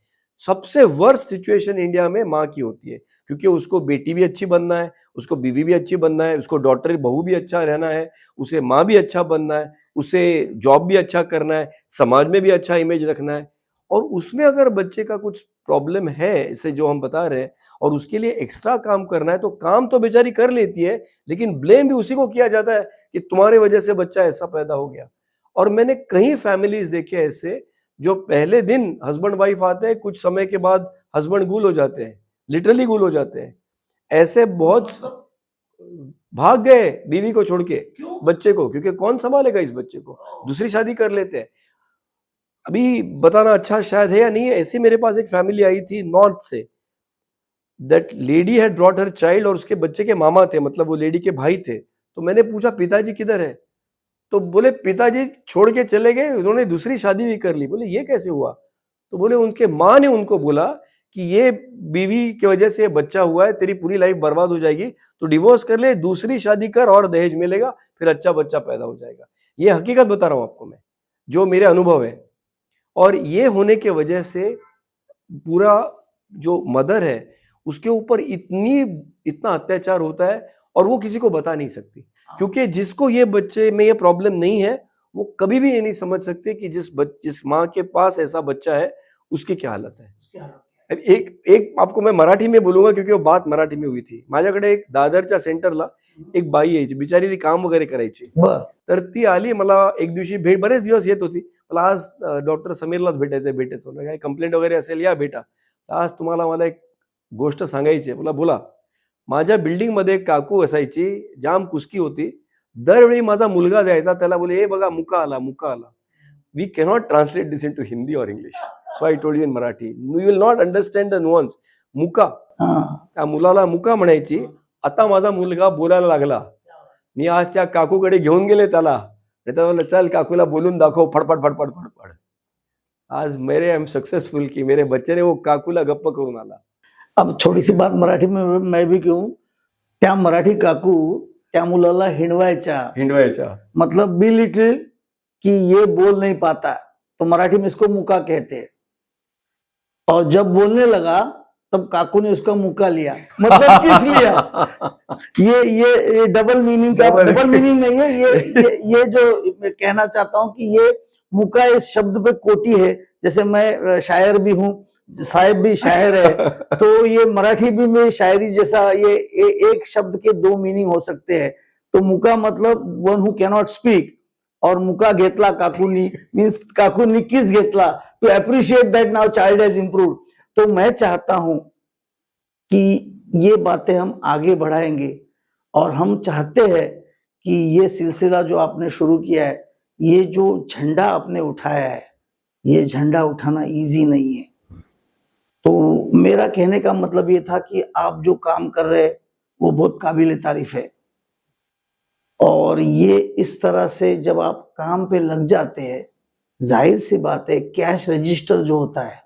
सबसे वर्स्ट सिचुएशन इंडिया में माँ की होती है, क्योंकि उसको बेटी भी अच्छी बनना है, उसको बीवी भी अच्छी बनना है, उसको डॉटर बहू भी अच्छा रहना है, उसे माँ भी अच्छा बनना है, उसे जॉब भी अच्छा करना है, समाज में भी अच्छा इमेज रखना है। और उसमें अगर बच्चे का कुछ प्रॉब्लम है, इसे जो हम बता रहे हैं, और उसके लिए एक्स्ट्रा काम करना है, तो काम तो बेचारी कर लेती है, लेकिन ब्लेम भी उसी को किया जाता है कि तुम्हारे वजह से बच्चा ऐसा पैदा हो गया। और मैंने कई फैमिलीज देखे ऐसे, जो पहले दिन हस्बैंड वाइफ आते हैं, कुछ समय के बाद हस्बैंड गुल हो जाते हैं, लिटरली गुल हो जाते हैं। ऐसे बहुत भाग गए बीवी को छोड़ के, बच्चे को, क्योंकि कौन संभालेगा इस बच्चे को, दूसरी शादी कर लेते हैं। अभी बताना अच्छा शायद है या नहीं है, ऐसे मेरे पास एक फैमिली आई थी नॉर्थ से, that lady had brought her child, और उसके बच्चे के मामा थे, मतलब वो लेडी के भाई थे। तो मैंने पूछा पिताजी किधर है, तो बोले पिताजी छोड़ के चले गए, उन्होंने दूसरी शादी भी कर ली। बोले ये कैसे हुआ, तो बोले उनके माँ ने उनको बोला कि ये बीवी की वजह से बच्चा हुआ है, तेरी पूरी लाइफ बर्बाद हो जाएगी, तो डिवोर्स कर ले, दूसरी शादी कर और दहेज मिलेगा, फिर अच्छा बच्चा पैदा हो जाएगा। ये हकीकत बता रहा हूं आपको मैं, जो मेरे अनुभव है। और ये होने के वजह से पूरा जो मदर है उसके ऊपर इतना अत्याचार होता है, और वो किसी को बता नहीं सकती, क्योंकि जिसको ये बच्चे में ये प्रॉब्लम नहीं है वो कभी भी ये नहीं समझ सकते कि जिस माँ के पास ऐसा बच्चा है उसकी क्या हालत है। एक आपको मैं मराठी में बोलूंगा क्योंकि वो बात मराठी में हुई थी. माझ्याकडे एक दादरच्या सेंटरला एक बाई यायची, बिचारी ती काम वगैरे करायची. बर तर ती आली, मला एक दिवशी बरेच दिवस येत होती. मला आज डॉक्टर समीरलाच भेटायचं. म्हणलं काय कंप्लेंट वगैरे असेल या भेटा. आज तुम्हाला मला एक गोष्ट सांगायची आहे. मला बोला. माझ्या बिल्डिंगमध्ये एक काकू असायची, जाम कुस्की होती. दरवेळी माझा मुलगा जायचा, त्याला बोले हे बघा मुका आला. We cannot translate this into Hindi or English. So I told you in Marathi. You will not understand the nuance. मुका. त्या मुलाला मुका म्हणायची. आता माझा मुलगा बोलायला लागला. मी आज त्या काकूकडे घेऊन गेले त्याला. म्हणलं चल काकूला बोलून दाखव, फडफड. आज मेरे आई एम सक्सेसफुल की मेरे बच्चे ने वो काकूला गप्प करून आला. अब थोड़ी सी बात मराठी में मैं भी कहूं. त्या मराठी काकू त्या मुलाला हिंडवायच्या, मतलब बी लिटिल कि ये बोल नहीं पाता तो मराठी में इसको मुका कहते हैं, और जब बोलने लगा तब काकू ने उसका मुका लिया, मतलब किस लिया. ये डबल मीनिंग नहीं है. ये जो मैं कहना चाहता हूं कि ये मुका इस शब्द पे कोटी है. जैसे मैं शायर भी हूं, साहिब भी शायर है, तो ये मराठी भी में शायरी जैसा ये एक शब्द के दो मीनिंग हो सकते हैं. तो मुका मतलब वन हु कैनॉट स्पीक, और मुका घेतला काकूनी मीन्स काकूनी किस घेतला, to appreciate that now child has improved. तो मैं चाहता हूं कि ये बातें हम आगे बढ़ाएंगे, और हम चाहते हैं कि ये सिलसिला जो आपने शुरू किया है, ये जो झंडा आपने उठाया है, ये झंडा उठाना इजी नहीं है. तो मेरा कहने का मतलब ये था कि आप जो काम कर रहे हैं वो बहुत काबिल तारीफ है, और ये इस तरह से जब आप काम पे लग जाते हैं, जाहिर सी बात है कैश रजिस्टर जो होता है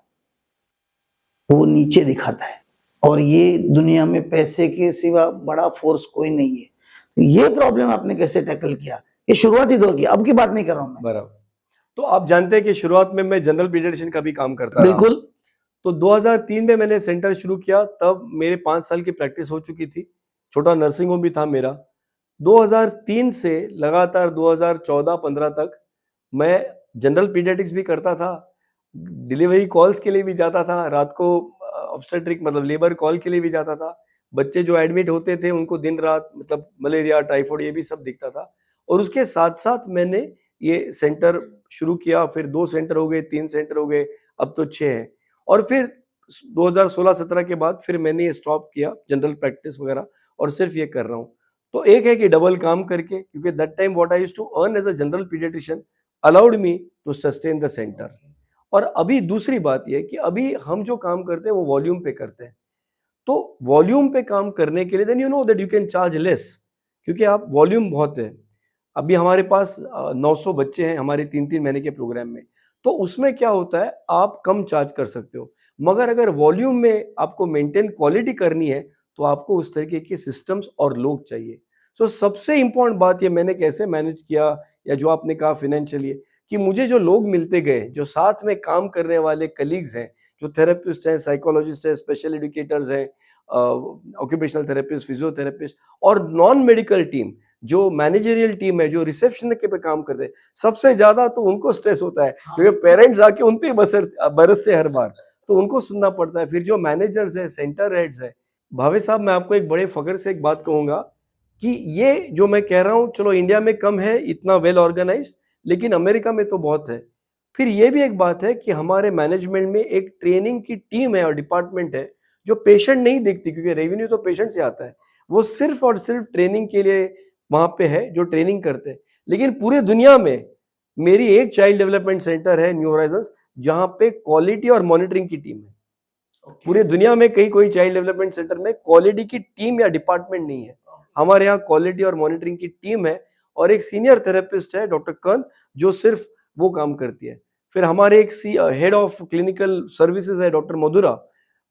वो नीचे दिखाता है, और ये दुनिया में पैसे के सिवा बड़ा फोर्स कोई नहीं है. तो ये प्रॉब्लम आपने कैसे टैकल किया? ये शुरुआती दौर की, अब की बात नहीं कर रहा हूं मैं. बराबर. तो आप जानते हैं कि शुरुआत में मैं जनरल पीडियाट्रिशियन का भी काम करता रहा. बिल्कुल. तो 2003 में मैंने सेंटर शुरू किया, तब मेरे 5 साल की प्रैक्टिस हो चुकी थी. छोटा नर्सिंग होम भी था मेरा. 2003 से लगातार 2014-15 तक मैं जनरल पीडियाट्रिक्स भी करता था, डिलीवरी कॉल्स के लिए भी जाता था, रात को ऑब्स्टेट्रिक मतलब लेबर कॉल के लिए भी जाता था. बच्चे जो एडमिट होते थे उनको दिन रात मतलब मलेरिया, टाइफाइड ये भी सब दिखता था. और उसके साथ साथ मैंने ये सेंटर शुरू किया. फिर 2 सेंटर हो गए, 3 सेंटर हो गए, अब तो 6 हैं. और फिर 2016-17 के बाद फिर मैंने ये स्टॉप किया जनरल प्रैक्टिस वगैरह, और सिर्फ ये कर रहा हूँ. तो एक है कि डबल काम करके, क्योंकि that time what I used to earn as a general paediatrician allowed me to sustain the centre. और अभी दूसरी बात यह कि अभी हम जो काम करते हैं वो वॉल्यूम पे करते हैं. तो वॉल्यूम पे काम करने के लिए then you know that you can charge less, क्योंकि आप वॉल्यूम बहुत है. अभी हमारे पास 900 बच्चे हैं हमारे 3-3 महीने के प्रोग्राम में. तो उसमें क्या होता है, आप कम चार्ज कर सकते हो, मगर अगर वॉल्यूम में आपको मेंटेन क्वालिटी करनी है तो आपको उस तरीके के सिस्टम्स और लोग चाहिए. सो सबसे इंपॉर्टेंट बात ये मैंने कैसे मैनेज किया, या जो आपने कहा फाइनेंशियली, कि मुझे जो लोग मिलते गए, जो साथ में काम करने वाले कलीग्स हैं, जो थेरेपिस्ट हैं, साइकोलॉजिस्ट हैं, स्पेशल एजुकेटर्स हैं, ऑक्यूपेशनल थेरेपिस्ट, फिजियोथेरेपिस्ट, और नॉन मेडिकल टीम, जो मैनेजरियल टीम है, जो रिसेप्शन के पे काम करते हैं, सबसे ज्यादा तो उनको स्ट्रेस होता है, क्योंकि पेरेंट्स आके उन पे बरसते हर बार, तो उनको सुनना पड़ता है. फिर जो मैनेजर्स है, सेंटर हेड्स है. भावे साहब, मैं आपको एक बड़े फख्र से एक बात कहूंगा कि ये जो मैं कह रहा हूं, चलो इंडिया में कम है इतना वेल ऑर्गेनाइज्ड, लेकिन अमेरिका में तो बहुत है. फिर ये भी एक बात है कि हमारे मैनेजमेंट में एक ट्रेनिंग की टीम है और डिपार्टमेंट है जो पेशेंट नहीं देखती, क्योंकि रेवेन्यू तो पेशेंट से आता है. वो सिर्फ और सिर्फ ट्रेनिंग के लिए वहां पे है, जो ट्रेनिंग करते हैं. लेकिन पूरे दुनिया में मेरी एक चाइल्ड डेवलपमेंट सेंटर है, न्यू होराइजन्स, जहां पे क्वालिटी और मॉनिटरिंग की टीम है. पूरे दुनिया में कहीं कोई चाइल्ड डेवलपमेंट सेंटर में क्वालिटी की टीम या डिपार्टमेंट नहीं है. हमारे यहाँ क्वालिटी और मॉनिटरिंग की टीम है, और एक सीनियर थेरेपिस्ट है डॉक्टर कर्ण, जो सिर्फ वो काम करती है. फिर हमारे एक हेड ऑफ क्लिनिकल सर्विसेज है डॉक्टर मधुरा,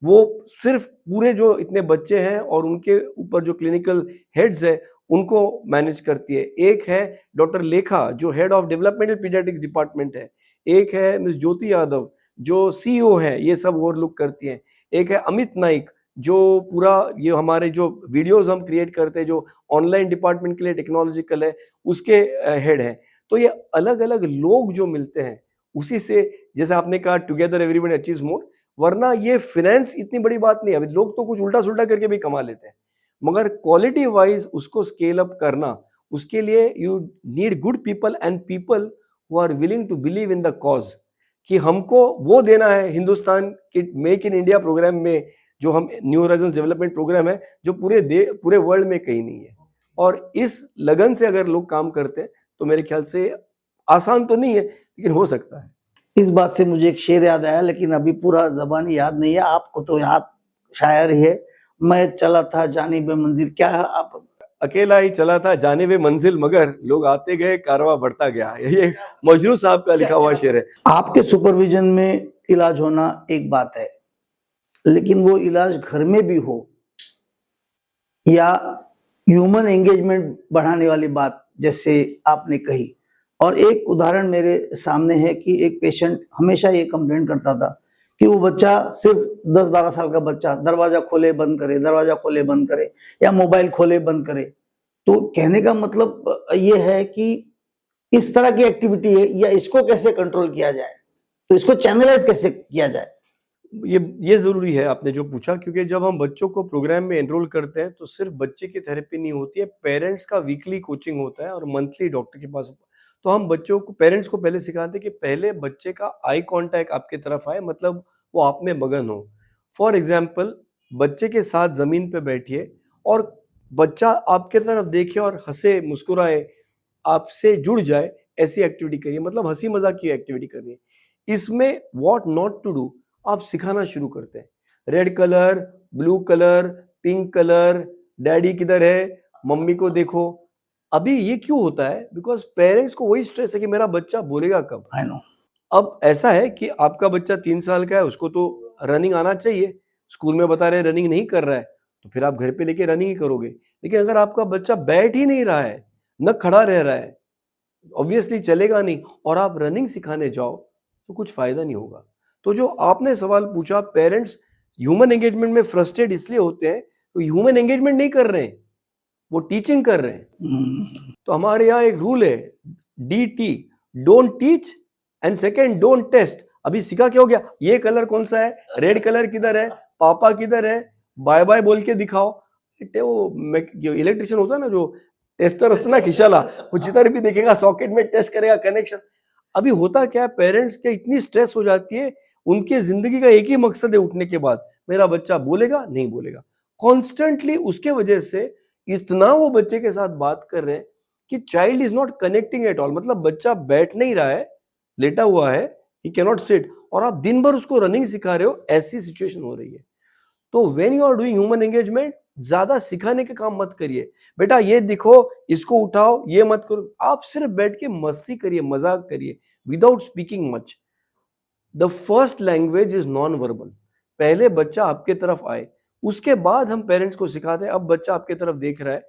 वो सिर्फ पूरे जो इतने बच्चे हैं और उनके ऊपर जो क्लिनिकल हेड्स है उनको मैनेज करती है. एक है डॉक्टर लेखा, जो head of developmental paediatrics department है. एक है मिस ज्योति यादव, जो सीईओ है, ये सब ओवरलुक करती हैं. एक है अमित नाइक, जो पूरा ये हमारे जो वीडियोस हम क्रिएट करते हैं, जो ऑनलाइन डिपार्टमेंट के लिए टेक्नोलॉजिकल है, उसके हेड है। तो ये अलग अलग लोग जो मिलते हैं उसी से, जैसे आपने कहा टुगेदर एवरीबॉडी अचीव्स मोर, वरना ये फाइनेंस इतनी बड़ी बात नहीं है। अभी लोग तो कुछ उल्टा सुल्टा करके भी कमा लेते हैं, मगर क्वालिटी वाइज उसको स्केल अप करना, उसके लिए you need good people and people who are willing to believe in the cause, कि हमको वो देना है हिंदुस्तान के मेक इन इंडिया प्रोग्राम में, जो हम न्यू होराइजन्स डेवलपमेंट प्रोग्राम है, जो पूरे वर्ल्ड में कहीं नहीं है। और इस लगन से अगर लोग काम करते हैं तो मेरे ख्याल से आसान तो नहीं है, लेकिन हो सकता है। इस बात से मुझे एक शेर याद आया, लेकिन अभी पूरा जबानी याद नहीं है, आपको तो याद शायर ही है। मैं चला था जानिबे मंजिल, क्या है आप? अकेला ही चला था जानिबे मंजिल, मगर लोग आते गए कारवां बढ़ता गया। ये मजनू साहब का लिखा हुआ शेर है। आपके सुपरविजन में इलाज होना एक बात है, लेकिन वो इलाज घर में भी हो या ह्यूमन एंगेजमेंट बढ़ाने वाली बात जैसे आपने कही। और एक उदाहरण मेरे सामने है कि एक पेशेंट हमेशा ये कंप्लेन करता था कि वो बच्चा सिर्फ 10-12 साल का बच्चा दरवाजा खोले बंद करे, दरवाजा खोले बंद करे, या मोबाइल खोले बंद करे। तो कहने का मतलब ये है कि इस तरह की एक्टिविटी है, या इसको कैसे कंट्रोल किया जाए, तो इसको चैनलाइज कैसे किया जाए? ये जरूरी है आपने जो पूछा, क्योंकि जब हम बच्चों को प्रोग्राम में एनरोल करते हैं तो सिर्फ बच्चे की थेरेपी नहीं होती है, पेरेंट्स का वीकली कोचिंग होता है और मंथली डॉक्टर के पास। तो हम बच्चों को, पेरेंट्स को पहले सिखाते हैं कि पहले बच्चे का आई कांटेक्ट आपके तरफ आए, मतलब वो आप में मगन हो। फॉर एग्जाम्पल, बच्चे के साथ जमीन पे बैठिए और बच्चा आपके तरफ देखे और हंसे, मुस्कुराए, आपसे जुड़ जाए, ऐसी एक्टिविटी करिए। मतलब हंसी मजाक की एक्टिविटी करिए। इसमें व्हाट नॉट टू डू आप सिखाना शुरू करते हैं। Red colour, blue colour, pink colour, daddy किधर है, मम्मी को देखो। अभी ये क्यों होता है? बिकॉज पेरेंट्स को वही स्ट्रेस है कि मेरा बच्चा बोलेगा कब। I know. अब ऐसा है कि आपका बच्चा 3 साल का है, उसको तो रनिंग आना चाहिए, स्कूल में बता रहे रनिंग नहीं कर रहा है, तो फिर आप घर पे लेके रनिंग ही करोगे। लेकिन अगर आपका बच्चा बैठ ही नहीं रहा है, न खड़ा रह रहा है, ऑब्वियसली चलेगा नहीं, और आप रनिंग सिखाने जाओ तो कुछ फायदा नहीं होगा। तो जो आपने सवाल पूछा, पेरेंट्स ह्यूमन एंगेजमेंट में फ्रस्ट्रेट इसलिए होते हैं तो ह्यूमन एंगेजमेंट नहीं कर रहे हैं, वो टीचिंग कर रहे हैं। तो हमारे यहाँ एक रूल है, DT, don't teach, and second don't test. अभी सिखा क्या हो गया, ये कलर कौन सा है, रेड कलर किधर है, पापा किधर है, बाय बाय बोल के दिखाओ। वो इलेक्ट्रिशियन होता है ना, जो टेस्टर असतं ना खिशाला, वो जिधर भी देखेगा सॉकेट में टेस्ट करेगा कनेक्शन। अभी होता क्या है, पेरेंट्स के इतनी स्ट्रेस हो जाती है, उनके जिंदगी का एक ही मकसद है उठने के बाद, मेरा बच्चा बोलेगा नहीं बोलेगा। कॉन्स्टेंटली उसके वजह से इतना वो बच्चे के साथ बात कर रहे हैं कि child is not connecting at all. मतलब बच्चा बैठ नहीं रहा है, लेटा हुआ है, ही कैन नॉट सिट, और आप दिन भर उसको रनिंग सिखा रहे हो, ऐसी सिचुएशन हो रही है। तो when you are doing human engagement, ज्यादा सिखाने के काम मत करिए, बेटा ये दिखो, इसको उठाओ, ये मत करो। आप सिर्फ बैठ के मस्ती करिए, मजाक करिए, without speaking much. The first language is non verbal. पहले बच्चा आपके तरफ आए, उसके बाद हम पेरेंट्स को सिखाते हैं। अब बच्चा आपके तरफ देख रहा है,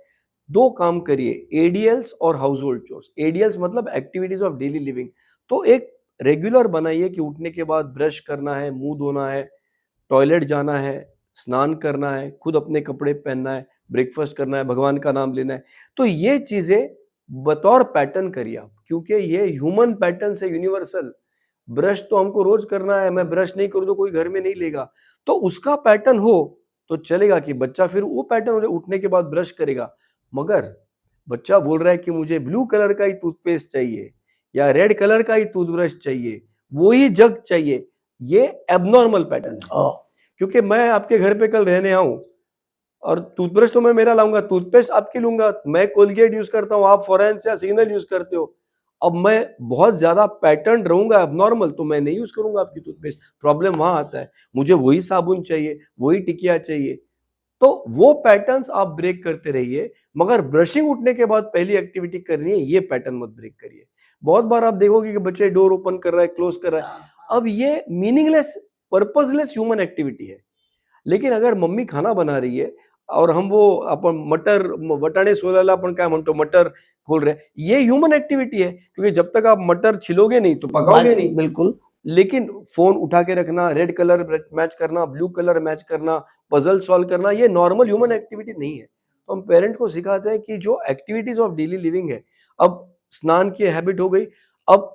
2 काम करिए, एडीएल्स और हाउस होल्ड चोर्स। एडीएल्स मतलब एक्टिविटीज ऑफ डेली लिविंग। तो एक रेगुलर बनाइए कि उठने के बाद ब्रश करना है, मुंह धोना है, टॉयलेट जाना है, स्नान करना है, खुद अपने कपड़े पहनना है, ब्रेकफास्ट करना है, भगवान का नाम लेना है। तो ये चीजें बतौर पैटर्न करिए आप, क्योंकि ये ह्यूमन पैटर्न से यूनिवर्सल। ब्रश तो हमको रोज करना है, मैं ब्रश नहीं करूं तो कोई घर में नहीं लेगा। तो उसका पैटर्न हो तो चलेगा कि बच्चा फिर वो पैटर्न उठने के बाद ब्रश करेगा। मगर बच्चा बोल रहा है कि मुझे ब्लू कलर का ही टूथपेस्ट चाहिए या रेड कलर का ही टूथब्रश चाहिए, वो ही जग चाहिए, ये एबनॉर्मल पैटर्न है। क्योंकि मैं आपके घर पे कल रहने आऊं और टूथब्रश तो मैं मेरा लाऊंगा, टूथपेस्ट आपकी लूंगा, मैं कोलगेट यूज करता हूं, आप फॉरेंस या सिग्नल यूज करते हो। अब मैं बहुत ज्यादा पैटर्न रहूंगा एबनॉर्मल, तो मैं नहीं यूज करूंगा आपकी टूथपेस्ट। प्रॉब्लम वहां आता है, मुझे वही साबुन चाहिए, वही टिकिया चाहिए। तो वो पैटर्न्स आप ब्रेक करते रहिए, मगर ब्रशिंग उठने के बाद पहली एक्टिविटी करनी है, ये पैटर्न मत ब्रेक करिए। बहुत बार आप देखोगे कि बच्चे डोर ओपन कर रहा है, क्लोज कर रहा है। अब ये मीनिंगलेस, पर्पसलेस ह्यूमन एक्टिविटी है। लेकिन अगर मम्मी खाना बना रही है और हम वो अपन मटर वटाणे सोलायला आपण काय म्हणतो, मटर खोल रहे, ये ह्यूमन एक्टिविटी है, क्योंकि जब तक आप मटर छिलोगे नहीं तो पकाओगे नहीं। बिल्कुल। लेकिन फोन उठा के रखना, रेड कलर मैच करना, ब्लू कलर मैच करना, पजल सॉल्व करना, ये नॉर्मल ह्यूमन एक्टिविटी नहीं है। तो हम पेरेंट को सिखाते हैं कि जो एक्टिविटीज ऑफ डेली लिविंग है, अब स्नान की हैबिट हो गई, अब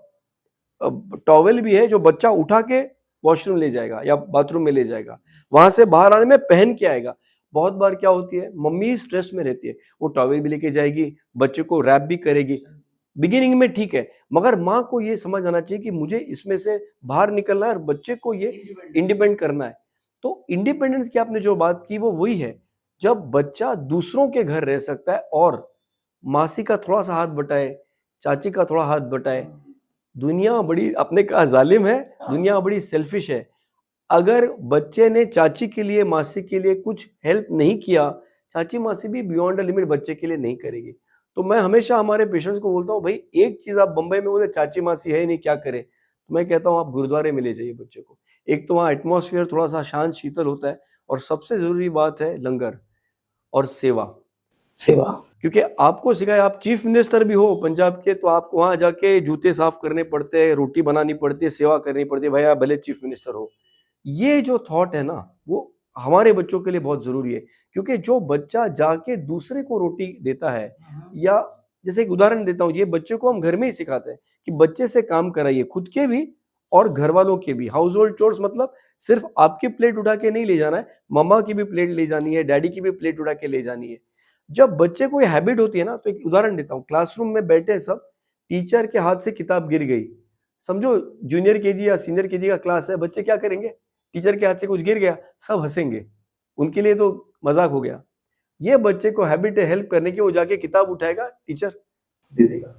टॉवेल भी है जो बच्चा उठा के वॉशरूम ले जाएगा या बाथरूम में ले जाएगा, वहां से बाहर आने में पहन के आएगा। बहुत बार क्या होती है, मम्मी स्ट्रेस में रहती है, वो टॉवेल भी लेके जाएगी, बच्चे को रैप भी करेगी। बिगिनिंग में ठीक है, मगर माँ को ये समझ आना चाहिए कि मुझे इसमें से बाहर निकलना है और बच्चे को ये इंडिपेंडेंट करना है। तो इंडिपेंडेंस की आपने जो बात की वो वही है, जब बच्चा दूसरों के घर रह सकता है और मासी का थोड़ा सा हाथ बटाए, चाची का थोड़ा हाथ बटाए। दुनिया बड़ी, आपने कहा जालिम है, दुनिया बड़ी सेल्फिश है। अगर बच्चे ने चाची के लिए, मासी के लिए कुछ हेल्प नहीं किया, चाची मासी भी बियॉन्ड अ लिमिट बच्चे के लिए नहीं करेगी। तो मैं हमेशा हमारे पेशेंट्स को बोलता हूँ, भाई एक चीज आप बंबई में बोले चाची मासी है नहीं, क्या करे? तो मैं कहता हूँ आप गुरुद्वारे में ले जाइए बच्चे को। एक तो वहाँ एटमॉस्फेयर थोड़ा सा शांत शीतल होता है, और सबसे जरूरी बात है लंगर और सेवा। सेवा, क्योंकि आपको सिखाया, आप चीफ मिनिस्टर भी हो पंजाब के, तो आपको वहां जाके जूते साफ करने पड़ते हैं, रोटी बनानी पड़ती है, सेवा करनी पड़ती है, भाई आप भले चीफ मिनिस्टर हो। ये जो थॉट है ना, वो हमारे बच्चों के लिए बहुत जरूरी है। क्योंकि जो बच्चा जाके दूसरे को रोटी देता है, या जैसे एक उदाहरण देता हूँ, ये बच्चे को हम घर में ही सिखाते हैं कि बच्चे से काम कराइए, खुद के भी और घर वालों के भी। हाउस होल्ड चोर्स मतलब सिर्फ आपकी प्लेट उठा के नहीं ले जाना है, मम्मा की भी प्लेट ले जानी है, डैडी की भी प्लेट उठा के ले जानी है। जब बच्चे को हैबिट होती है ना, तो एक उदाहरण देता हूँ, क्लासरूम में बैठे सब, टीचर के हाथ से किताब गिर गई, समझो जूनियर केजी या सीनियर केजी का क्लास है, बच्चे क्या करेंगे? टीचर के हाथ से कुछ गिर गया, सब हंसेंगे, उनके लिए तो मजाक हो गया। ये बच्चे को हैबिट है हेल्प करने की, वो जाके किताब उठाएगा, टीचर दे देगा।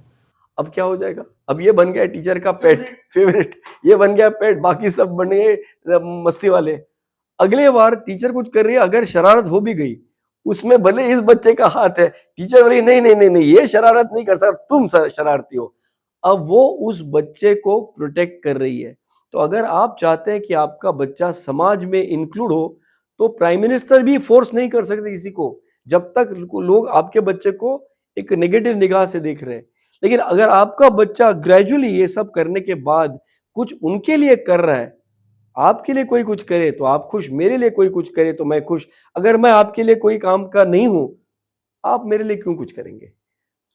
अब क्या हो जाएगा? अब ये बन गया टीचर का पेट, फेवरेट, ये बन गया पेट, बाकी सब बन गए मस्ती वाले। अगले बार टीचर कुछ कर रही है, अगर शरारत हो भी गई, उसमें भले इस बच्चे का हाथ है, टीचर बोली नहीं नहीं नहीं नहीं, ये शरारत नहीं कर सकता, तुम शरारती हो। अब वो उस बच्चे को प्रोटेक्ट कर रही है। तो अगर आप चाहते हैं कि आपका बच्चा समाज में इंक्लूड हो, तो प्राइम मिनिस्टर भी फोर्स नहीं कर सकते किसी को, जब तक लोग आपके बच्चे को एक नेगेटिव निगाह से देख रहे हैं। लेकिन अगर आपका बच्चा ग्रेजुअली ये सब करने के बाद कुछ उनके लिए कर रहा है, आपके लिए कोई कुछ करे तो आप खुश, मेरे लिए कोई कुछ करे तो मैं खुश। अगर मैं आपके लिए कोई काम का नहीं हूं, आप मेरे लिए क्यों कुछ करेंगे?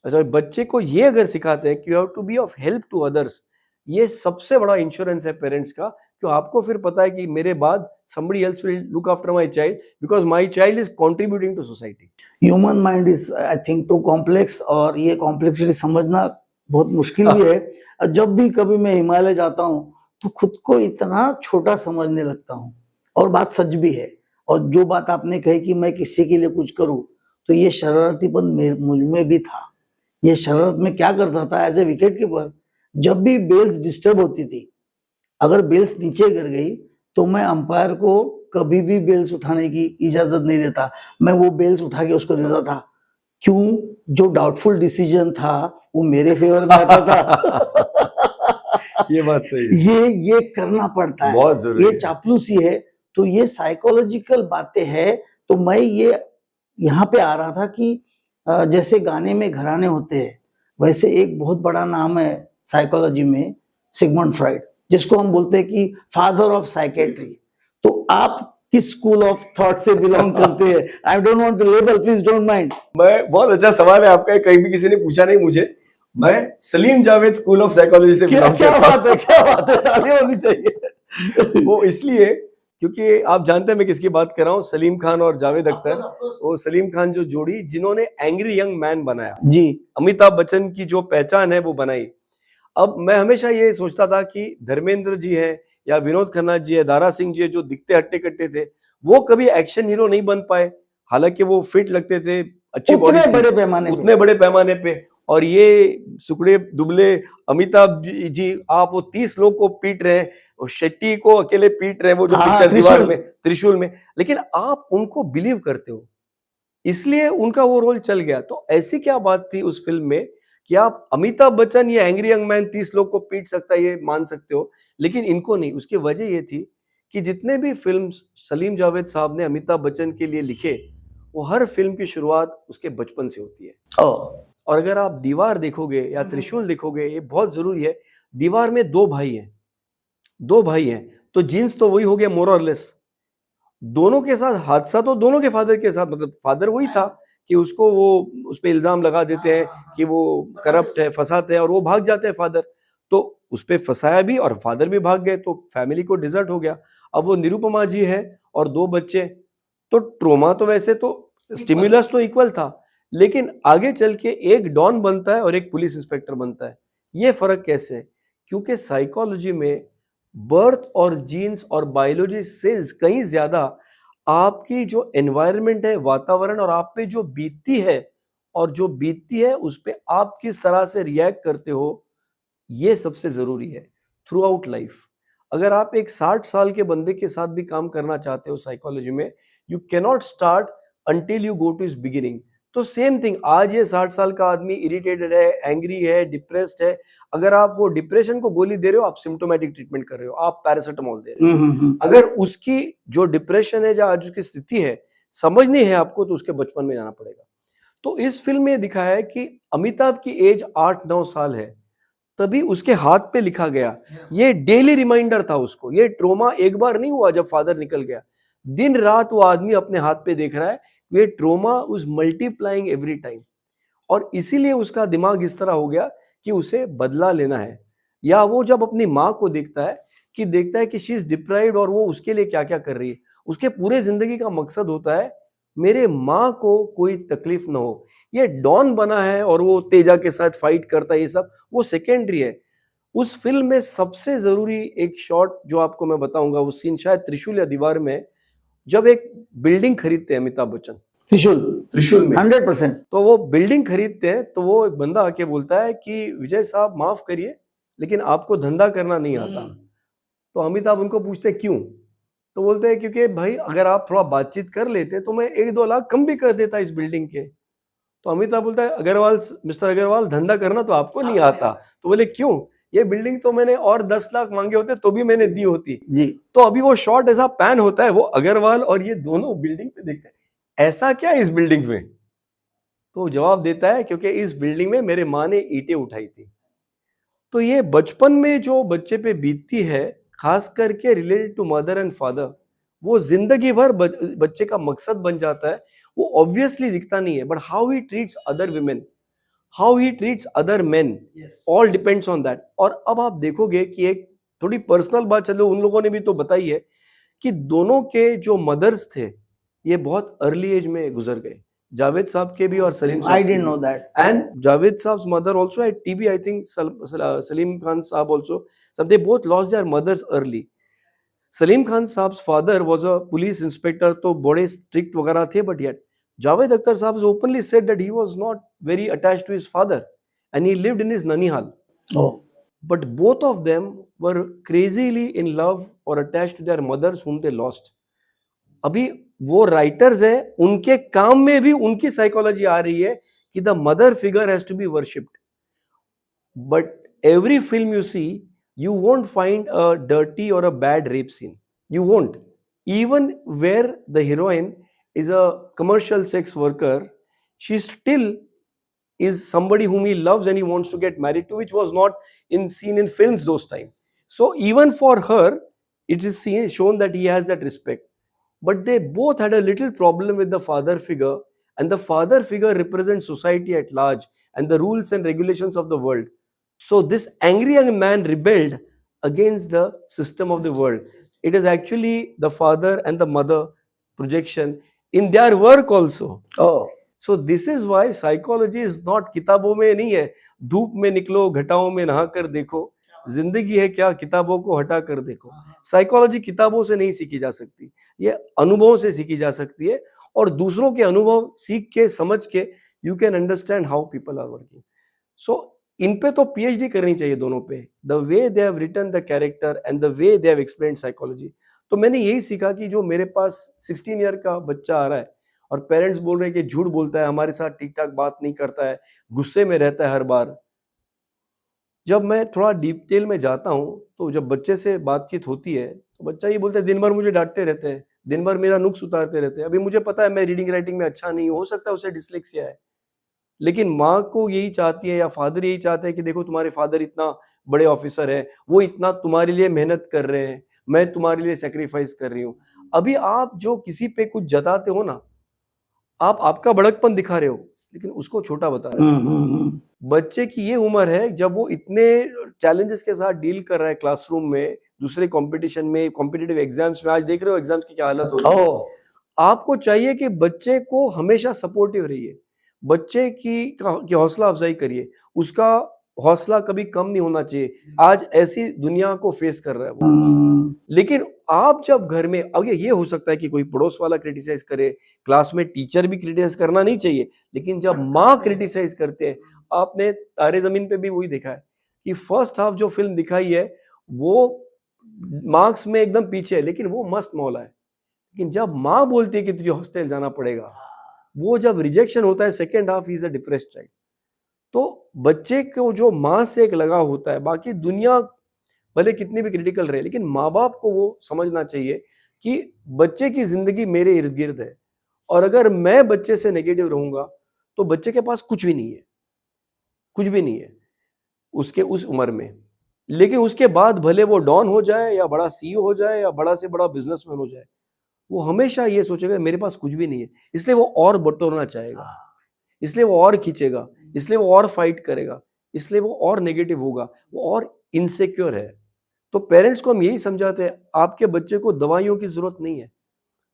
अच्छा, बच्चे को ये अगर सिखाते हैं कि you have to be of help to others, ये सबसे बड़ा इंश्योरेंस है पेरेंट्स का, क्यों आपको फिर पता है कि मेरे बाद somebody else will look after my child because my child is contributing to society. Human mind is I think too complex, और ये कॉम्प्लेक्सिटी समझना बहुत मुश्किल भी है। जब भी कभी मैं हिमालय जाता हूँ तो खुद को इतना छोटा समझने लगता हूँ, और बात सच भी है। और जो बात आपने कही कि मैं किसी के लिए कुछ करूँ, तो ये शरारतीपन मुझ में भी था। ये शरारत में क्या करता था, एज ए विकेट कीपर, जब भी बेल्स डिस्टर्ब होती थी, अगर बेल्स नीचे गिर गई तो मैं अंपायर को कभी भी बेल्स उठाने की इजाजत नहीं देता, मैं वो बेल्स उठा के उसको देता था। क्यों? जो डाउटफुल डिसीजन था वो मेरे फेवर में आता था। ये बात सही है, ये करना पड़ता है, बहुत जरूरी ये है। चापलूसी है। तो ये साइकोलॉजिकल बातें हैं। तो मैं ये यहाँ पे आ रहा था कि जैसे गाने में घराने होते हैं, वैसे एक बहुत बड़ा नाम है साइकोलॉजी में, सिगमंड फ्राइड, जिसको हम बोलते हैं कि फादर ऑफ साइकेट्री। तो आप किस स्कूल ऑफ थॉट से बिलोंग करते हैं? I don't want to label, please don't mind. मैं, बहुत अच्छा सवाल है आपका, कहीं भी किसी ने पूछा नहीं मुझे। मैं Salim Javed school of psychology से बिलोंग क्या करता हूं। बात है, क्या बात है, तालियां होनी चाहिए। वो इसलिए क्योंकि आप जानते हैं मैं किसकी बात कर रहा हूँ, सलीम खान और जावेद अख्तर। वो सलीम खान जो जोड़ी जिन्होंने एंग्री यंग मैन बनाया, जी, अमिताभ बच्चन की जो पहचान है वो बनाई। अब मैं हमेशा ये सोचता था कि धर्मेंद्र जी है या विनोद खन्ना जी है, दारा सिंह जी है, जो दिखते हट्टे कट्टे थे, वो कभी एक्शन हीरो नहीं बन पाए। हालांकि वो फिट लगते थे, अच्छी बॉडी उतने थी, बड़े पैमाने उतने बड़े पैमाने पे। और ये सुकड़े दुबले अमिताभ जी, आप वो 30 लोग को पीट रहे हैं, और शेट्टी को अकेले पीट रहे हैं, वो जो हाँ, पिक्चर दीवार त्रिशूल। में, त्रिशूल में, लेकिन आप उनको बिलीव करते हो, इसलिए उनका वो रोल चल गया। तो ऐसी क्या बात थी उस फिल्म में कि आप अमिताभ बच्चन ये एंग्री यंग मैन 30 लोग को पीट सकता है, ये मान सकते हो, लेकिन इनको नहीं। उसकी वजह ये थी कि जितने भी फिल्म सलीम जावेद साहब ने अमिताभ बच्चन के लिए लिखे, वो हर फिल्म की शुरुआत उसके बचपन से होती है। और अगर आप दीवार देखोगे या त्रिशूल देखोगे, ये बहुत जरूरी है। दीवार में 2 भाई हैं, 2 भाई हैं, तो जीन्स तो वही हो गया मोर और लेस। दोनों के साथ हादसा तो दोनों के फादर के साथ, मतलब फादर वही था कि उसको वो उस पे इल्जाम लगा देते हैं कि वो करप्ट है, फंसाते हैं, और वो भाग जाते हैं फादर। तो उस पे फंसाया भी और फादर भी भाग गए, तो फैमिली को डिजर्ट हो गया। अब वो निरुपमा जी है और 2 बच्चे, तो ट्रोमा तो वैसे तो स्टिमुलस तो इक्वल था, लेकिन आगे चल के एक डॉन बनता है और एक पुलिस इंस्पेक्टर बनता है। ये फर्क कैसे है? क्योंकि साइकोलॉजी में बर्थ और जीन्स और बायोलॉजी से कहीं ज्यादा आपकी जो एनवायरनमेंट है, वातावरण, और आप पे जो बीतती है, और जो बीतती है उस पे आप किस तरह से रिएक्ट करते हो, ये सबसे जरूरी है थ्रू आउट लाइफ। अगर आप एक 60 साल के बंदे के साथ भी काम करना चाहते हो साइकोलॉजी में, you cannot start until you go to इस बिगिनिंग। तो सेम थिंग, आज ये 60 साल का आदमी इरिटेटेड है, एंग्री है, डिप्रेस्ड है, अगर आप वो डिप्रेशन को गोली दे रहे हो, आप सिम्टोमेटिक ट्रीटमेंट कर रहे हो, आप पैरासिटामोल दे रहे हो। अगर उसकी जो डिप्रेशन है, जो आज उसकी स्थिति है, समझनी है आपको, तो उसके बचपन में जाना पड़ेगा। तो इस फिल्म में दिखाया है कि अमिताभ की एज 8-9 साल है, तभी उसके हाथ पे लिखा गया। ये डेली रिमाइंडर था उसको। ये ट्रोमा एक बार नहीं हुआ जब फादर निकल गया, दिन रात वो आदमी अपने हाथ पे देख रहा है। ये ट्रोमा उज मल्टीप्लाइंग एवरी टाइम, और इसीलिए उसका दिमाग इस तरह हो गया कि उसे बदला लेना है। या वो जब अपनी माँ को देखता है कि शी इज डिप्राइव्ड, और वो उसके लिए क्या क्या कर रही है, उसके पूरे जिंदगी का मकसद होता है मेरे माँ को कोई तकलीफ ना हो। ये डॉन बना है और वो तेजा के साथ फाइट करता है, ये सब वो सेकेंडरी है। उस फिल्म में सबसे जरूरी एक शॉट जो आपको मैं बताऊंगा, वो सीन शायद त्रिशूल या दीवार में, जब एक बिल्डिंग खरीदते हैं अमिताभ बच्चन त्रिशूल में 100%। तो वो बिल्डिंग खरीदते हैं, तो वो एक बंदा आके बोलता है कि विजय साहब माफ करिए, लेकिन आपको धंधा करना नहीं आता। तो अमिताभ उनको पूछते हैं क्यों, तो बोलते हैं क्योंकि भाई अगर आप थोड़ा बातचीत कर लेते तो मैं 1-2 लाख कम भी कर देता इस बिल्डिंग के। तो अमिताभ बोलता है मिस्टर अग्रवाल, धंधा करना तो आपको नहीं आता। तो बोले क्यों, ये बिल्डिंग तो मैंने और 10 लाख मांगे होते तो भी मैंने दी होती जी। तो अभी वो शॉट ऐसा पैन होता है, वो अग्रवाल और ये दोनों बिल्डिंग पे देखते हैं, ऐसा क्या इस बिल्डिंग में। तो जवाब देता है क्योंकि इस बिल्डिंग में मेरे माँ ने ईंटें उठाई थी। तो ये बचपन में जो बच्चे पे बीतती है, खास करके related to mother and father, वो जिंदगी भर बच्चे का मकसद बन जाता है। वो ऑब्वियसली दिखता नहीं है, but how he treats other women, how he treats other main, all depends on that. और अब आप देखोगे कि एक थोड़ी पर्सनल बात, चलो उन लोगों ने भी तो बताई है कि दोनों के जो मदर्स थे ये बहुत अर्ली एज में गुजर गए, जावेद साहब के भी और सलीम साहब I के didn't भी। know that. And Javed Saab's mother also had TB, I think Salim Khan Saab also. So they both lost their mothers early. Salim Khan Saab's father was a police inspector, तो बड़े strict वगैरह थे, but yet Javed Akhtar Saab openly said that he was not very attached to his father and he lived in his Nanihal. Oh. But both of them were crazily in love or attached to their mothers whom they lost. अभी वो writers है, उनके काम में भी उनकी psychology आ रही है कि the mother figure has to be worshipped. But every film you see, you won't find a dirty or a bad rape scene. You won't. Even where the heroine is a commercial sex worker, she still is somebody whom he loves and he wants to get married to, which was not seen in films those times. So even for her, it is shown that he has that respect. But they both had a little problem with the father figure, and the father figure represents society at large and the rules and regulations of the world. So this angry young man rebelled against the system of the world. It is actually the father and the mother projection in their work also. Oh. So this is why psychology is not किताबों में नहीं है, धूप में निकलो घटाओं में नहा कर देखो, जिंदगी है क्या किताबों को हटा कर देखो। साइकोलॉजी किताबों से नहीं सीखी जा सकती, ये अनुभव से सीखी जा सकती है, और दूसरों के अनुभव सीख के समझ के you can understand how people are working. So इन पे तो पीएचडी करनी चाहिए दोनों पे, the way they have written the character and the way they have explained psychology. तो मैंने यही सीखा कि जो मेरे पास 16 ईयर का बच्चा आ रहा है और पेरेंट्स बोल रहे हैं कि झूठ बोलता है, हमारे साथ ठीक ठाक बात नहीं करता है, गुस्से में रहता है हर बार, जब मैं थोड़ा डिटेल में जाता हूँ तो जब बच्चे से बातचीत होती है तो बच्चा ये बोलता है दिन भर मुझे डांटते रहते हैं, दिन भर मेरा नुक्स उतारते रहते हैं। अभी मुझे पता है मैं रीडिंग राइटिंग में अच्छा नहीं, हो सकता है उसे डिसलेक्सिया है, लेकिन माँ को यही चाहती है या फादर यही चाहते हैं कि देखो तुम्हारे फादर इतना बड़े ऑफिसर हैं, वो इतना तुम्हारे लिए मेहनत कर रहे हैं, मैं तुम्हारे लिए सेक्रीफाइस कर रही हूँ। अभी आप जो किसी पे कुछ जताते हो ना, आप आपका बड़कपन दिखा रहे हो, लेकिन उसको छोटा बता रहे हो। बच्चे की ये उम्र है जब वो इतने चैलेंजेस के साथ डील कर रहा है क्लासरूम में, दूसरे कंपटीशन में, कॉम्पिटिटिव एग्जाम्स में। आज देख रहे हो एग्जाम्स की क्या हालत हो रही है। आपको चाहिए कि बच्चे को हमेशा सपोर्टिव रहिए, बच्चे की हौसला अफजाई करिए, उसका हौसला कभी कम नहीं होना चाहिए। आज ऐसी दुनिया को फेस कर रहा है वो, लेकिन आप जब घर में, अब ये हो सकता है कि कोई पड़ोस वाला क्रिटिसाइज करे, क्लास में टीचर भी क्रिटिसाइज करना नहीं चाहिए, लेकिन जब माँ क्रिटिसाइज करते हैं, आपने तारे जमीन पे भी वही देखा है कि फर्स्ट हाफ जो फिल्म दिखाई है वो मार्क्स में एकदम पीछे है, लेकिन वो मस्त मौला है। लेकिन जब माँ बोलती है कि तुझे हॉस्टल जाना पड़ेगा, वो जब रिजेक्शन होता है, second half is a depressed child. तो बच्चे को जो माँ से एक लगाव होता है, बाकी दुनिया भले कितनी भी क्रिटिकल रहे, लेकिन माँ बाप को वो समझना चाहिए कि बच्चे की जिंदगी मेरे इर्द गिर्द है, और अगर मैं बच्चे से नेगेटिव रहूंगा तो बच्चे के पास कुछ भी नहीं है, कुछ भी नहीं है उसके उस उम्र में। लेकिन उसके बाद भले वो डॉन हो जाए या बड़ा सीईओ हो जाए या बड़ा से बड़ा बिजनेसमैन हो जाए, वो हमेशा ये सोचेगा मेरे पास कुछ भी नहीं है, इसलिए वो और बटोरना चाहेगा, इसलिए वो और खींचेगा, इसलिए वो और फाइट करेगा, इसलिए वो और नेगेटिव होगा, वो और इनसिक्योर है। तो पेरेंट्स को हम यही समझाते हैं, आपके बच्चे को दवाइयों की जरूरत नहीं है,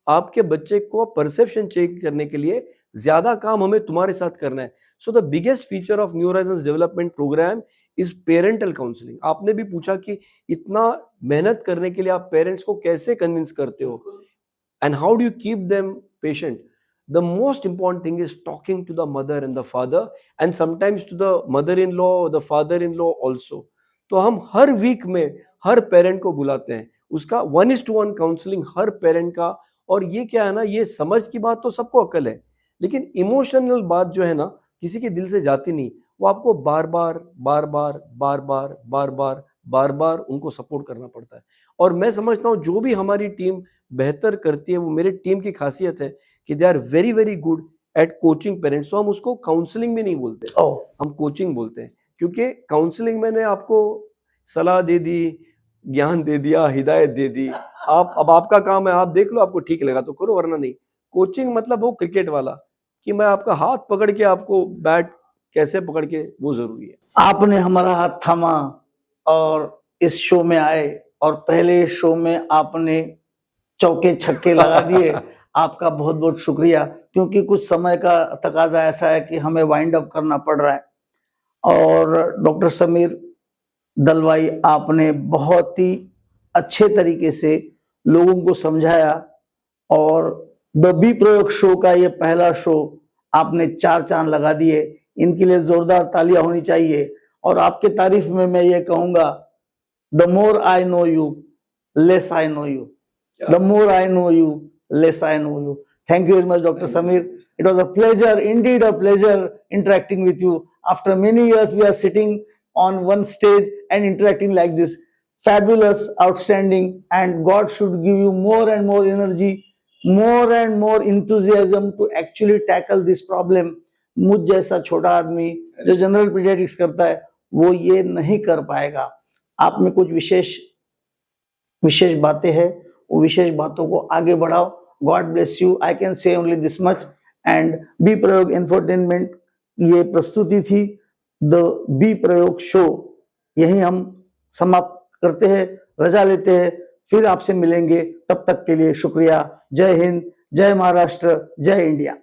आपके बच्चे को परसेप्शन चेक करने के लिए ज्यादा काम हमें तुम्हारे साथ करना है। So the biggest feature of New Horizons development programme is parental counselling. आपने भी पूछा कि इतना मेहनत करने के लिए आप पेरेंट्स को कैसे कन्विंस करते हो, and how do you keep them patient? The most important thing is talking to the mother and the father, and sometimes to the mother-in-law or the father-in-law also. तो हम हर वीक में हर parent को बुलाते हैं, उसका 1:1 counselling हर parent का। और ये क्या है ना, ये समझ की बात तो सबको अकल है, लेकिन इमोशनल बात जो है ना, किसी के दिल से जाती नहीं। वो आपको बार बार बार बार बार बार बार बार बार बार उनको सपोर्ट करना पड़ता है। और मैं समझता हूँ जो भी हमारी टीम बेहतर करती है, वो मेरे टीम की खासियत है कि they are very very good at coaching parents. तो हम उसको काउंसलिंग भी नहीं बोलते, हम कोचिंग बोलते हैं, क्योंकि काउंसलिंग मैंने आपको सलाह दे दी, ज्ञान दे दिया, हिदायत दे दी, आप अब आपका काम है, आप देख लो, आपको ठीक लगा तो करो, वरना नहीं। कोचिंग मतलब वो क्रिकेट वाला कि मैं आपका हाथ पकड़ के आपको बैट कैसे पकड़ के, वो जरूरी है। आपने हमारा हाथ थामा और इस शो में आए, और पहले शो में आपने चौके छक्के लगा दिए। आपका बहुत बहुत शुक्रिया, क्योंकि कुछ समय का तकाजा ऐसा है कि हमें वाइंड अप करना पड़ रहा है। और डॉक्टर समीर दलवाई, आपने बहुत ही अच्छे तरीके से लोगों को समझाया, और द बी प्रयोग शो का ये पहला शो आपने 4 चांद लगा दिए। इनके लिए जोरदार तालियां होनी चाहिए। और आपके तारीफ में मैं ये कहूंगा, the more I know you less I know you, the more I know you less I know you. Thank you very much, Dr. Samir. It was a pleasure, indeed a pleasure interacting with you. After many years, we are sitting on one stage and interacting like this. Fabulous, outstanding, and God should give you more and more energy, more and more enthusiasm to actually tackle this problem. मुझ जैसा छोटा आदमी जो general paediatrics करता है, वो ये नहीं कर पाएगा। आप में कुछ विशेष बातें हैं, वो विशेष बातों को आगे बढ़ाओ। God bless you, I can say only this much. And B प्रयोग इंफोटेनमेंट ये प्रस्तुति थी, द बी प्रयोग शो। यही हम समाप्त करते हैं, रजा लेते हैं, फिर आपसे मिलेंगे। तब तक के लिए शुक्रिया। जय हिंद, जय महाराष्ट्र, जय इंडिया।